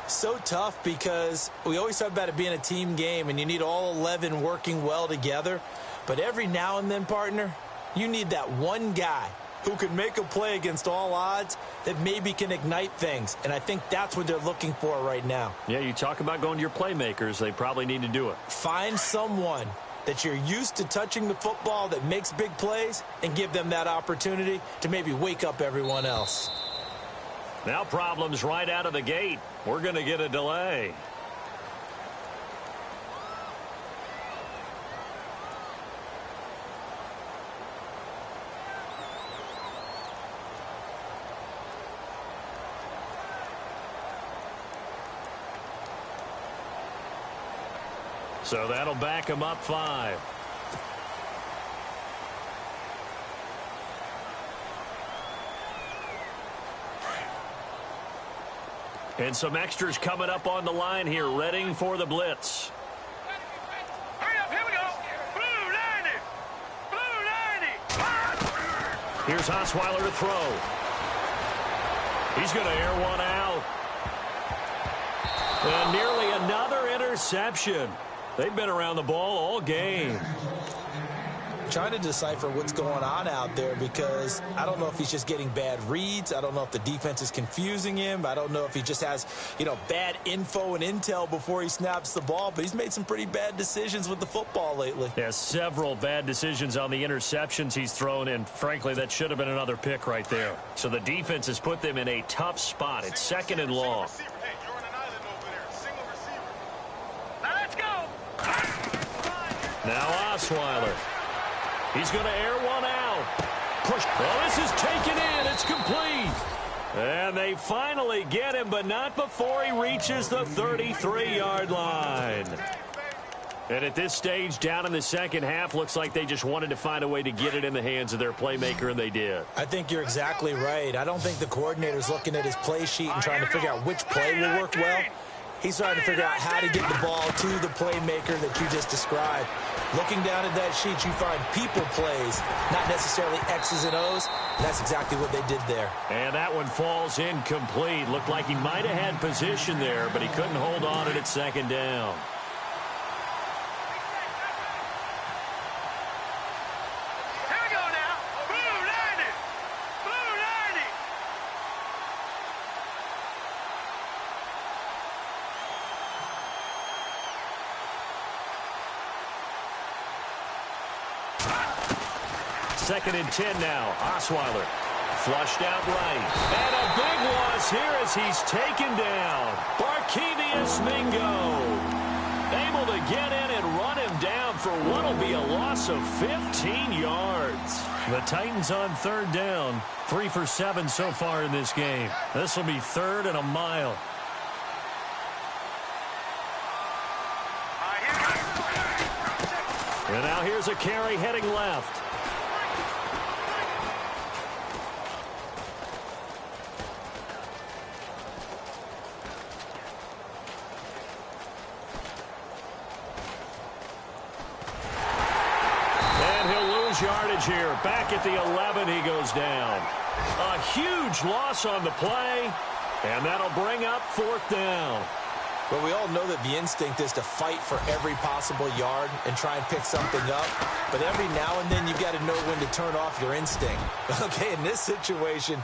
So tough because we always talk about it being a team game and you need all 11 working well together. But every now and then, partner, you need that one guy who can make a play against all odds that maybe can ignite things. And I think that's what they're looking for right now. Yeah, you talk about going to your playmakers. They probably need to do it. Find someone that you're used to touching the football that makes big plays and give them that opportunity to maybe wake up everyone else. Now problems right out of the gate. We're going to get a delay. So that'll back him up 5. And some extras coming up on the line here, readying for the blitz. Hurry up, here we go. Blue 90. Blue 90. Here's Osweiler to throw. He's going to air one out. And nearly another interception. They've been around the ball all game. Trying to decipher what's going on out there because I don't know if he's just getting bad reads. I don't know if the defense is confusing him. I don't know if he just has, bad info and intel before he snaps the ball. But he's made some pretty bad decisions with the football lately. Yeah, several bad decisions on the interceptions he's thrown, and frankly, that should have been another pick right there. So the defense has put them in a tough spot. It's 2nd and long. Now let's go. Now Osweiler. He's going to air one out. Push. Well, this is taken in. It's complete. And they finally get him, but not before he reaches the 33-yard line. And at this stage, down in the second half, looks like they just wanted to find a way to get it in the hands of their playmaker, and they did. I think you're exactly right. I don't think the coordinator's looking at his play sheet and trying to figure out which play will work well. He's trying to figure out how to get the ball to the playmaker that you just described. Looking down at that sheet, you find people plays, not necessarily X's and O's. And that's exactly what they did there. And that one falls incomplete. Looked like he might have had position there, but he couldn't hold on at second down. Second and 10 now. Osweiler flushed out right. And a big loss here as he's taken down. Barkevious Mingo able to get in and run him down for what will be a loss of 15 yards. The Titans on third down. 3 for 7 so far in this game. This will be third and a mile. And now here's a carry heading left. Yardage here. Back at the 11, he goes down. A huge loss on the play, and that'll bring up fourth down. But we all know that the instinct is to fight for every possible yard and try and pick something up. But every now and then you got to know when to turn off your instinct. Okay, in this situation,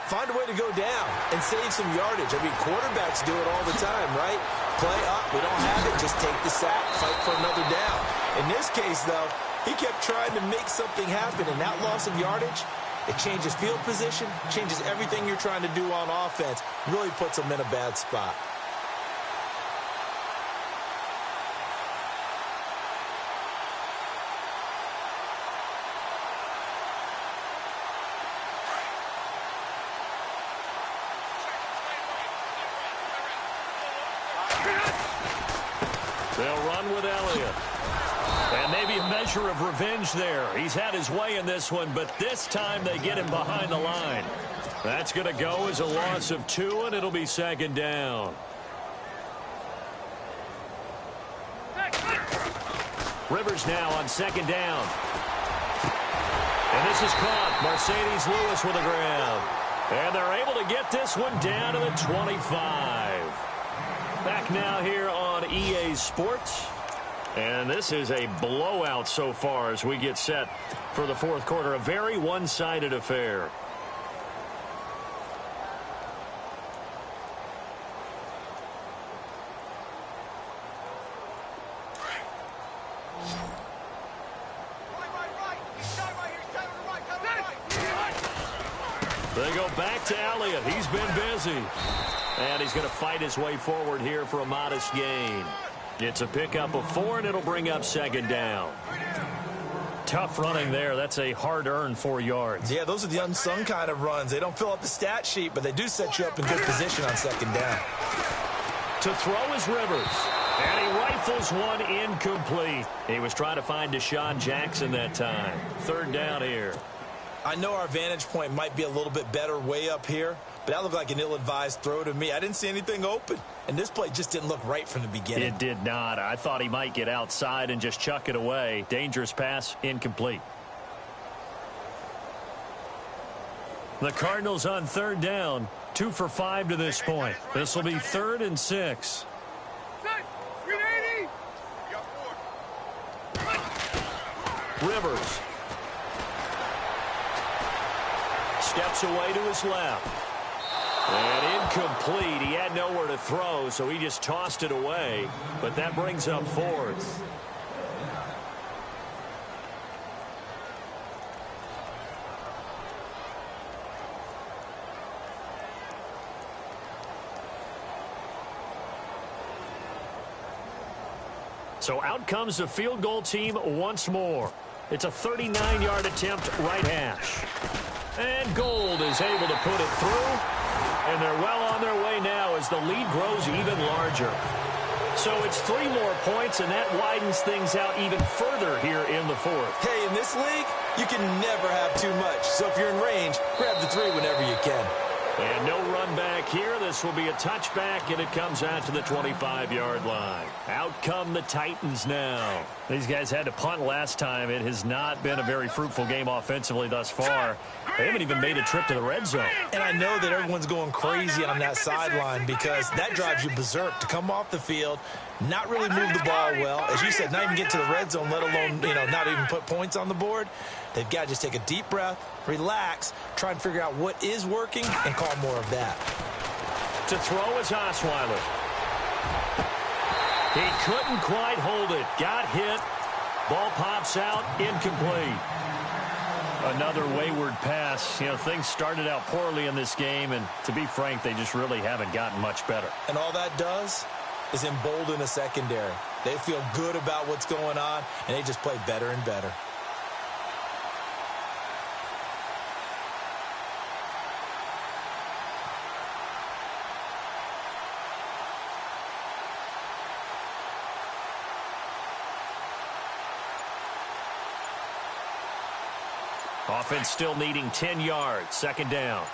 find a way to go down and save some yardage. I mean, quarterbacks do it all the time, right? Play up, we don't have it, just take the sack, fight for another down. In this case, though, he kept trying to make something happen, and that loss of yardage, it changes field position, changes everything you're trying to do on offense, really puts him in a bad spot. They'll run with Elliott. And maybe a measure of revenge there. He's had his way in this one, but this time they get him behind the line. That's going to go as a loss of 2, and it'll be second down. Rivers now on second down. And this is caught. Mercedes Lewis with the ground. And they're able to get this one down to the 25. Back now here on EA Sports. And this is a blowout so far as we get set for the fourth quarter. A very one-sided affair. They go back to Elliott. He's been busy. And he's going to fight his way forward here for a modest gain. It's a pickup of 4, and it'll bring up second down. Tough running there. That's a hard-earned 4 yards. Yeah, those are the unsung kind of runs. They don't fill up the stat sheet, but they do set you up in good position on second down. To throw is Rivers. And he rifles one incomplete. He was trying to find Deshaun Jackson that time. Third down here. I know our vantage point might be a little bit better way up here, but that looked like an ill-advised throw to me. I didn't see anything open, and this play just didn't look right from the beginning. It did not. I thought he might get outside and just chuck it away. Dangerous pass, incomplete. The Cardinals on third down, 2 for 5 to this point. This will be 3rd and 6. Rivers steps away to his left. And incomplete. He had nowhere to throw, so he just tossed it away. But that brings up 4th. So out comes the field goal team once more. It's a 39-yard attempt right hash. And Gold is able to put it through. And they're well on their way now as the lead grows even larger. So it's 3 more points, and that widens things out even further here in the fourth. Hey, in this league, you can never have too much. So if you're in range, grab the 3 whenever you can. And no run back here. This will be a touchback, and it comes out to the 25-yard line. Out come the Titans now. These guys had to punt last time. It has not been a very fruitful game offensively thus far. They haven't even made a trip to the red zone. And I know that everyone's going crazy on that sideline because that drives you berserk to come off the field, not really move the ball well. As you said, not even get to the red zone, let alone, not even put points on the board. They've got to just take a deep breath, relax, try and figure out what is working, and call more of that. To throw is Osweiler. He couldn't quite hold it. Got hit. Ball pops out. Incomplete. Another wayward pass. Things started out poorly in this game, and to be frank, they just really haven't gotten much better. And all that does is embolden a secondary. They feel good about what's going on, and they just play better and better. Offense still needing 10 yards. Second down.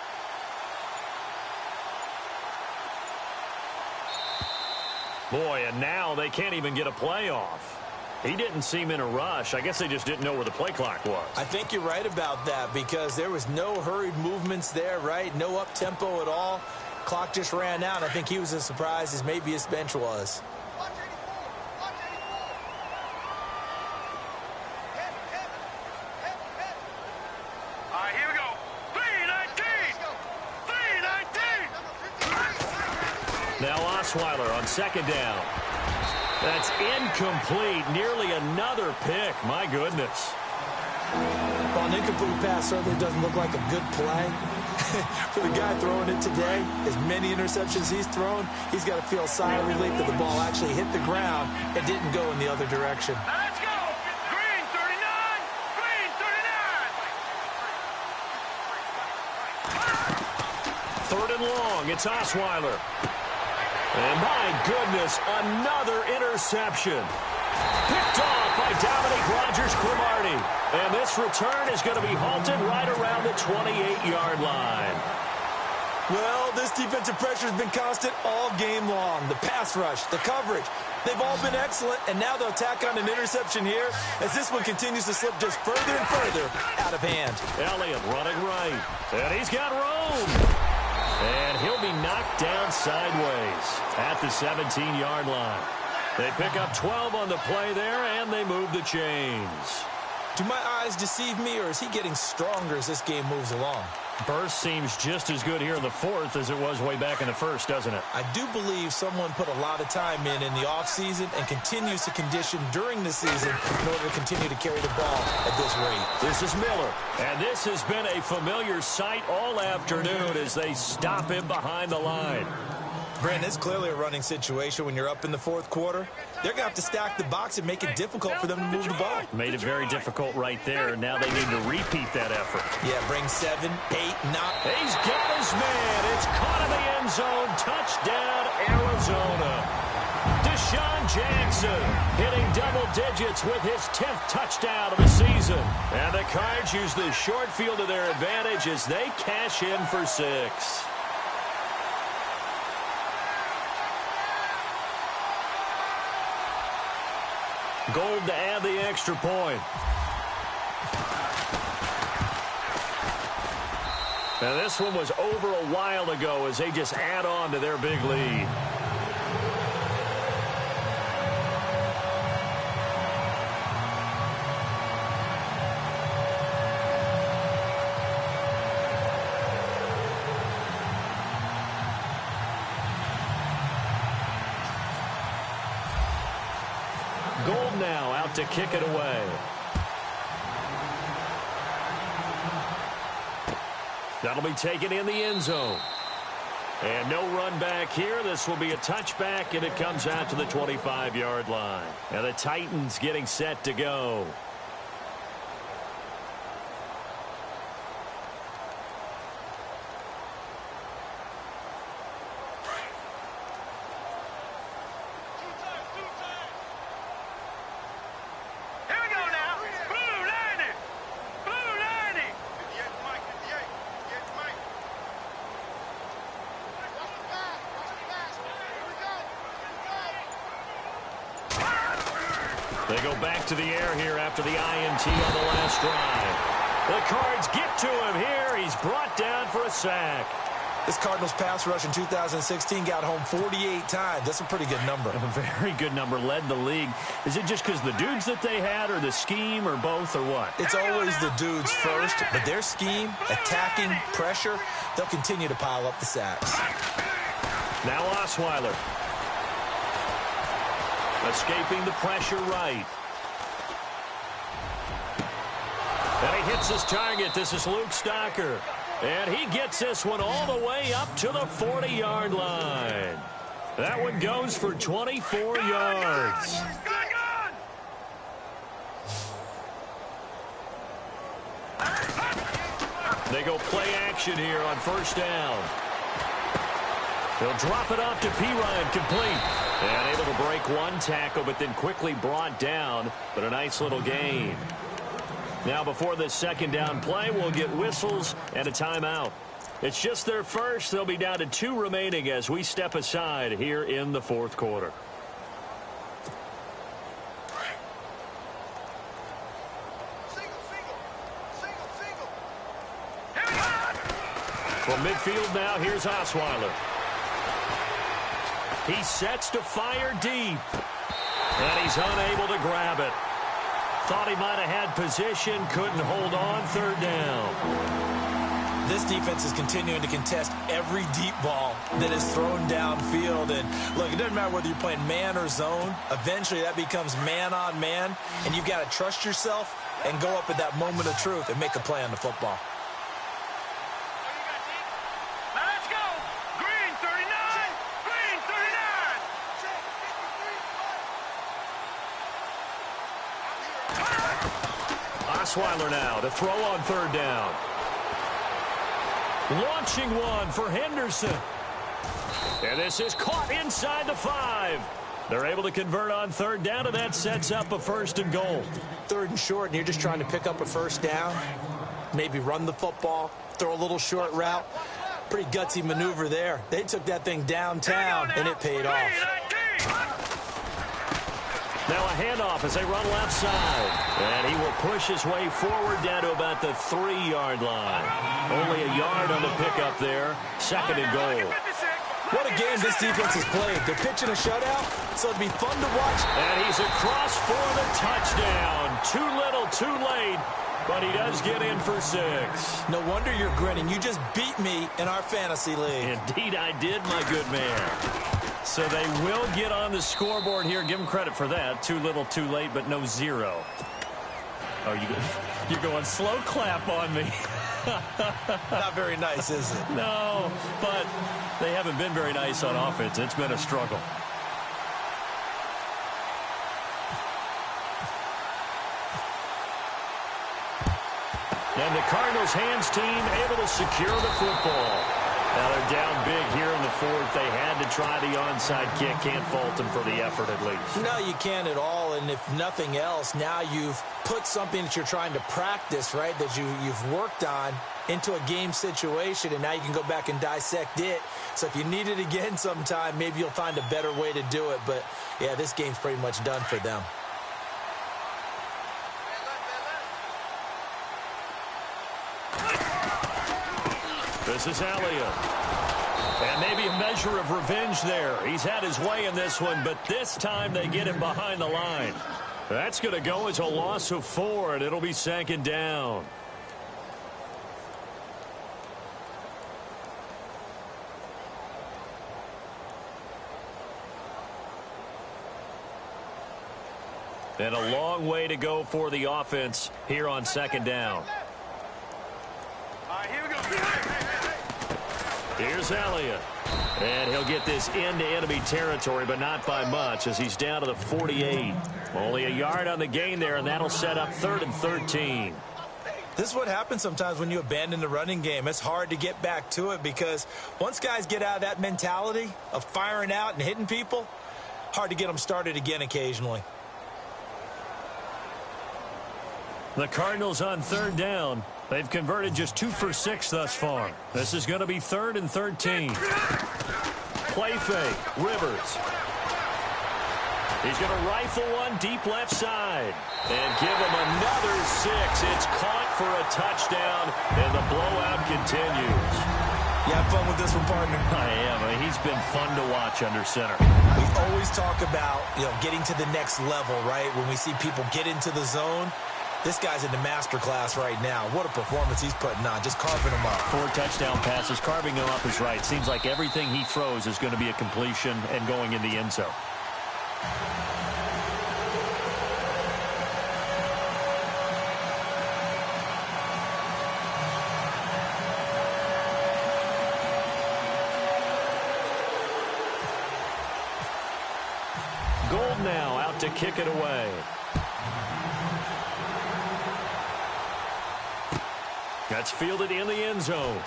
Boy, and now they can't even get a play off. He didn't seem in a rush. I guess they just didn't know where the play clock was. I think you're right about that because there was no hurried movements there, right? No up-tempo at all. Clock just ran out. I think he was as surprised as maybe his bench was. Now Osweiler on second down. That's incomplete. Nearly another pick. My goodness. Well, an incomplete pass certainly doesn't look like a good play. For the guy throwing it today, as many interceptions he's thrown, he's got to feel a sigh of relief that the ball actually hit the ground and didn't go in the other direction. Now let's go. Green 39. Green 39. Third and long. It's Osweiler. And my goodness, another interception. Picked off by Dominique Rodgers-Cromartie. And this return is going to be halted right around the 28-yard line. Well, this defensive pressure has been constant all game long. The pass rush, the coverage, they've all been excellent. And now they'll tack on an interception here as this one continues to slip just further and further out of hand. Elliott running right. And he's got room. And he'll be knocked down sideways at the 17-yard line. They pick up 12 on the play there, and they move the chains. Do my eyes deceive me, or is he getting stronger as this game moves along? Burst seems just as good here in the fourth as it was way back in the first, doesn't it? I do believe someone put a lot of time in the offseason and continues to condition during the season in order to continue to carry the ball at this rate. This is Miller, and this has been a familiar sight all afternoon as they stop him behind the line. Brandon, it's clearly a running situation when you're up in the fourth quarter. They're going to have to stack the box and make it difficult for them to move the ball. Made it very difficult right there. Now they need to repeat that effort. Yeah, bring 7, 8, 9. He's got his man. It's caught in the end zone. Touchdown, Arizona. Deshaun Jackson hitting double digits with his 10th touchdown of the season. And the Cards use the short field to their advantage as they cash in for 6. Gold to add the extra point. Now this one was over a while ago as they just add on to their big lead. Gold now out to kick it away. That'll be taken in the end zone. And no run back here. This will be a touchback, and it comes out to the 25-yard line. And the Titans getting set to go. They go back to the air here after the INT on the last drive. The Cards get to him here. He's brought down for a sack. This Cardinals pass rush in 2016 got home 48 times. That's a pretty good number. A very good number, led the league. Is it just because the dudes that they had, or the scheme, or both, or what? It's always the dudes first, but their scheme, attacking, pressure, they'll continue to pile up the sacks. Now Osweiler. Escaping the pressure right. And he hits his target. This is Luke Stocker. And he gets this one all the way up to the 40-yard line. That one goes for 24 yards. They go play action here on first down. He'll drop it off to Ryan, complete. And able to break one tackle, but then quickly brought down. But a nice little gain. Now, before this second down play, we'll get whistles and a timeout. It's just their first. They'll be down to 2 remaining as we step aside here in the fourth quarter. From midfield now, here's Osweiler. He sets to fire deep. And he's unable to grab it. Thought he might have had position, couldn't hold on, third down. This defense is continuing to contest every deep ball that is thrown downfield. And look, it doesn't matter whether you're playing man or zone. Eventually that becomes man on man, and you've got to trust yourself and go up at that moment of truth and make a play on the football. Osweiler now to throw on third down. Launching one for Henderson. And this is caught inside the 5. They're able to convert on third down, and that sets up a 1st and goal. 3rd and short, and you're just trying to pick up a first down. Maybe run the football, throw a little short route. Pretty gutsy maneuver there. They took that thing downtown, and it paid off. Now a handoff as they run left side. And he will push his way forward down to about the 3-yard line. Only a yard on the pickup there. 2nd and goal. What a game this defense has played. They're pitching a shutout, so it'd be fun to watch. And he's across for the touchdown. Too little, too late. But he does get in for 6. No wonder you're grinning. You just beat me in our fantasy league. Indeed I did, my good man. So they will get on the scoreboard here. Give them credit for that. Too little, too late, but no 0. Oh, you're going slow clap on me. Not very nice, is it? No, but they haven't been very nice on offense. It's been a struggle. And the Cardinals hands team able to secure the football. Now they're down big here in the 4th. They had to try the onside kick. Can't fault them for the effort at least. No, you can't at all. And if nothing else, now you've put something that you're trying to practice, right, that you've worked on into a game situation, and now you can go back and dissect it. So if you need it again sometime, maybe you'll find a better way to do it. But, yeah, this game's pretty much done for them. This is Elliott. And maybe a measure of revenge there. He's had his way in this one, but this time they get him behind the line. That's going to go as a loss of 4, and it'll be 2nd down. And a long way to go for the offense here on 2nd down. All right, here we go. Here's Elliott. And he'll get this into enemy territory, but not by much as he's down to the 48. Only a yard on the gain there, and that'll set up 3rd and 13. This is what happens sometimes when you abandon the running game. It's hard to get back to it because once guys get out of that mentality of firing out and hitting people, hard to get them started again occasionally. The Cardinals on 3rd down. They've converted just 2 for 6 thus far. This is going to be 3rd and 13. Play fake. Rivers. He's going to rifle one deep left side and give him another 6. It's caught for a touchdown, and the blowout continues. You have fun with this one, partner? I am. He's been fun to watch under center. We always talk about, getting to the next level, right? When we see people get into the zone, this guy's in the master class right now. What a performance he's putting on, just carving them up. 4 touchdown passes, carving them up is right. Seems like everything he throws is going to be a completion and going in the end zone. Gold now out to kick it away. That's fielded in the end zone.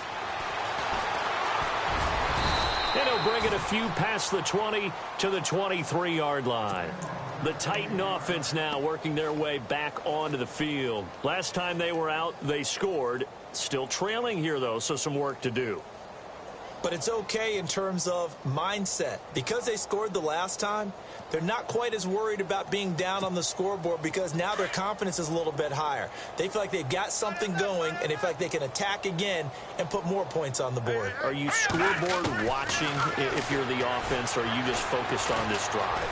And he'll bring it a few past the 20 to the 23-yard line. The Titan offense now working their way back onto the field. Last time they were out, they scored. Still trailing here, though, so some work to do. But it's okay in terms of mindset. Because they scored the last time, they're not quite as worried about being down on the scoreboard because now their confidence is a little bit higher. They feel like they've got something going, and they feel like they can attack again and put more points on the board. Are you scoreboard watching if you're the offense, or are you just focused on this drive?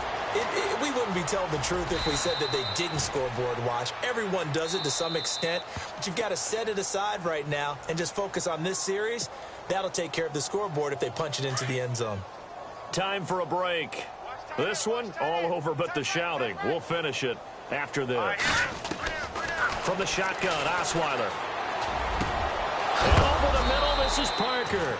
We wouldn't be telling the truth if we said that they didn't scoreboard watch. Everyone does it to some extent, but you've got to set it aside right now and just focus on this series. That'll take care of the scoreboard if they punch it into the end zone. Time for a break. This one, all over but the shouting. We'll finish it after this. From the shotgun, Osweiler. And over the middle, this is Parker.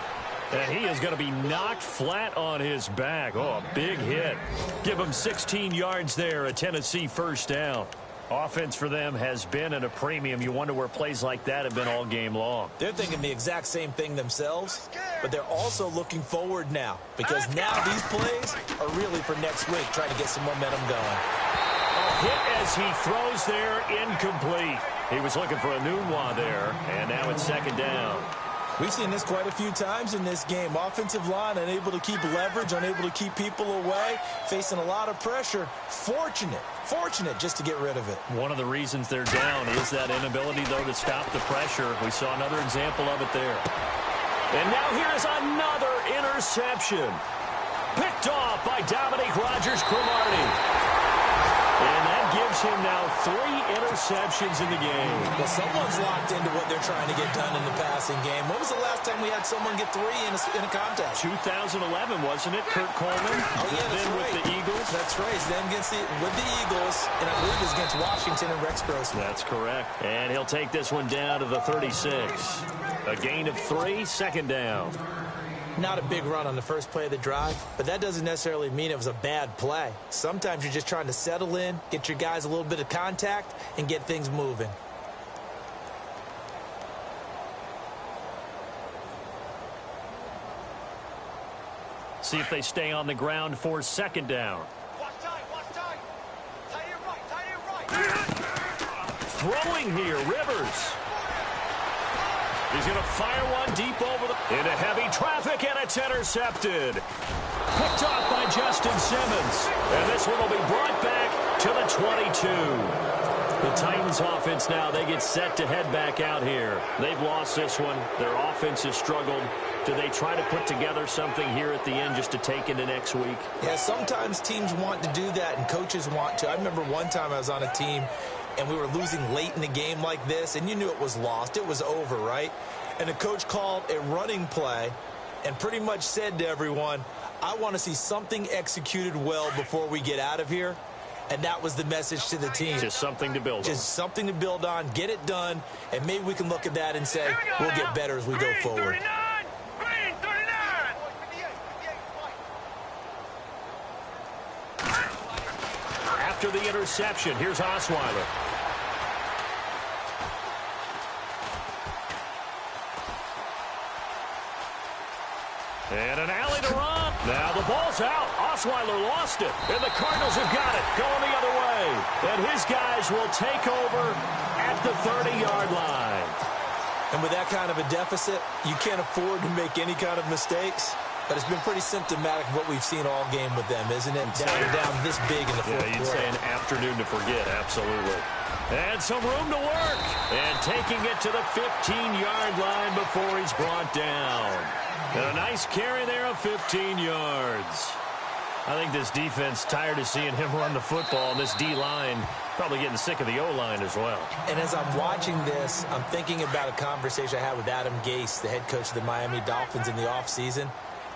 And he is going to be knocked flat on his back. Oh, a big hit. Give him 16 yards there, a Tennessee first down. Offense for them has been at a premium. You wonder where plays like that have been all game long. They're thinking the exact same thing themselves, but they're also looking forward now because now these plays are really for next week, trying to get some momentum going. A hit as he throws there, incomplete. He was looking for a Nunwa there, and now it's second down. We've seen this quite a few times in this game. Offensive line unable to keep leverage, unable to keep people away, facing a lot of pressure. Fortunate just to get rid of it. One of the reasons they're down is that inability, though, to stop the pressure. We saw another example of it there. And now here's another interception. Picked off by Dominique Rodgers-Cromartie. And that gives him now 3 interceptions in the game. Well, someone's locked into what they're trying to get done in the passing game. When was the last time we had someone get 3 in a contest? 2011, wasn't it? Kurt Coleman. Oh, yeah, that's then right. With the Eagles. That's right. Then with the Eagles, and I believe it's against Washington and Rex Grossman. That's correct. And he'll take this one down to the 36. A gain of 3, second down. Not a big run on the first play of the drive, but that doesn't necessarily mean it was a bad play. Sometimes you're just trying to settle in, get your guys a little bit of contact, and get things moving. See if they stay on the ground for second down. Watch time. Tie it right. Throwing here, Rivers. He's going to fire one deep over into heavy traffic, and it's intercepted. Picked off by Justin Simmons. And this one will be brought back to the 22. The Titans offense now, they get set to head back out here. They've lost this one. Their offense has struggled. Do they try to put together something here at the end just to take into next week? Yeah, sometimes teams want to do that, and coaches want to. I remember one time I was on a team, and we were losing late in the game like this, and you knew it was lost. It was over, right? And the coach called a running play and pretty much said to everyone, I want to see something executed well before we get out of here. And that was the message to the team. Just something to build on. Just something to build on, get it done, and maybe we can look at that and say we'll get better as we go forward. Green 39. After the interception, here's Osweiler. And an alley to run. Now the ball's out. Osweiler lost it. And the Cardinals have got it. Going the other way. And his guys will take over at the 30-yard line. And with that kind of a deficit, you can't afford to make any kind of mistakes. But it's been pretty symptomatic of what we've seen all game with them, isn't it? Down this big in the fourth quarter. You'd say an afternoon to forget, absolutely. And some room to work. And taking it to the 15-yard line before he's brought down. And a nice carry there of 15 yards. I think this defense tired of seeing him run the football, and this D-line probably getting sick of the O-line as well. And as I'm watching this, I'm thinking about a conversation I had with Adam Gase, the head coach of the Miami Dolphins in the offseason.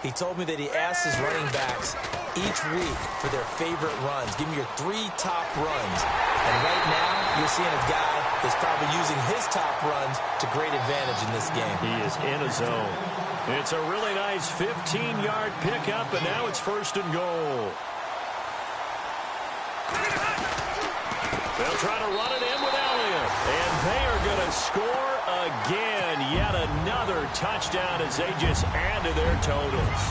He told me that he asked his running backs each week for their favorite runs. Give me your 3 top runs. And right now, you're seeing a guy that's probably using his top runs to great advantage in this game. He is in a zone. It's a really nice 15-yard pickup, and now it's 1st and goal. They'll try to run it in with Elliott. And they are going to score again. Yet another touchdown as they just add to their totals.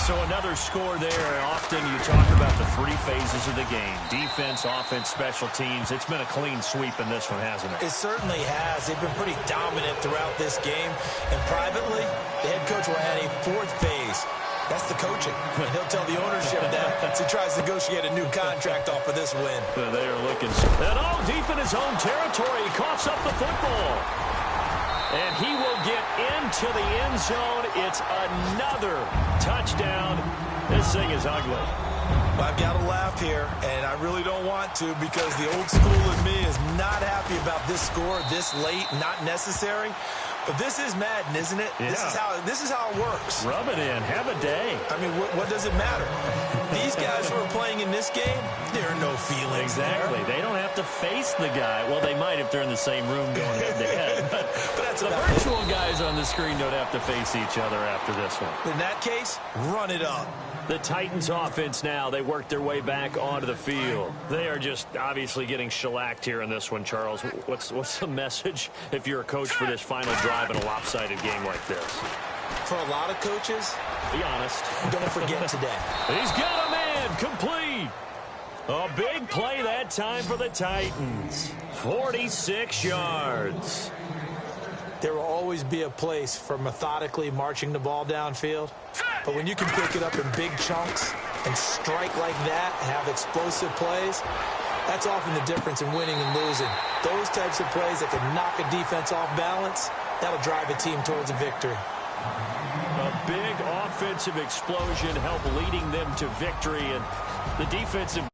So another score there. Often you talk about the 3 phases of the game. Defense, offense, special teams. It's been a clean sweep in this one, hasn't it? It certainly has. They've been pretty dominant throughout this game. And privately, the head coach will add a 4th phase. That's the coaching. And he'll tell the ownership that as he tries to negotiate a new contract off of this win. They are looking. And all deep in his own territory. He coughs up the football. And he will get into the end zone. It's another touchdown. This thing is ugly. I've got to laugh here, and I really don't want to because the old school in me is not happy about this score this late, not necessary. But this is Madden, isn't it? Yeah. This is how it works. Rub it in. Have a day. I mean, what does it matter? These guys who are playing in this game, there are no feelings Exactly. there. They don't have to face the guy. Well, they might if they're in the same room going head-to-head. But that's the about virtual guys on the screen don't have to face each other after this one. In that case, run it up. The Titans offense now, they work their way back onto the field. They are just obviously getting shellacked here in this one, Charles. What's the message if you're a coach for this final drive in a lopsided game like this? For a lot of coaches, be honest. Don't forget today. He's got a man, complete. A big play that time for the Titans. 46 yards. There will always be a place for methodically marching the ball downfield. But when you can pick it up in big chunks and strike like that, have explosive plays, that's often the difference in winning and losing. Those types of plays that can knock a defense off balance, that'll drive a team towards a victory. A big offensive explosion helped leading them to victory, and the defensive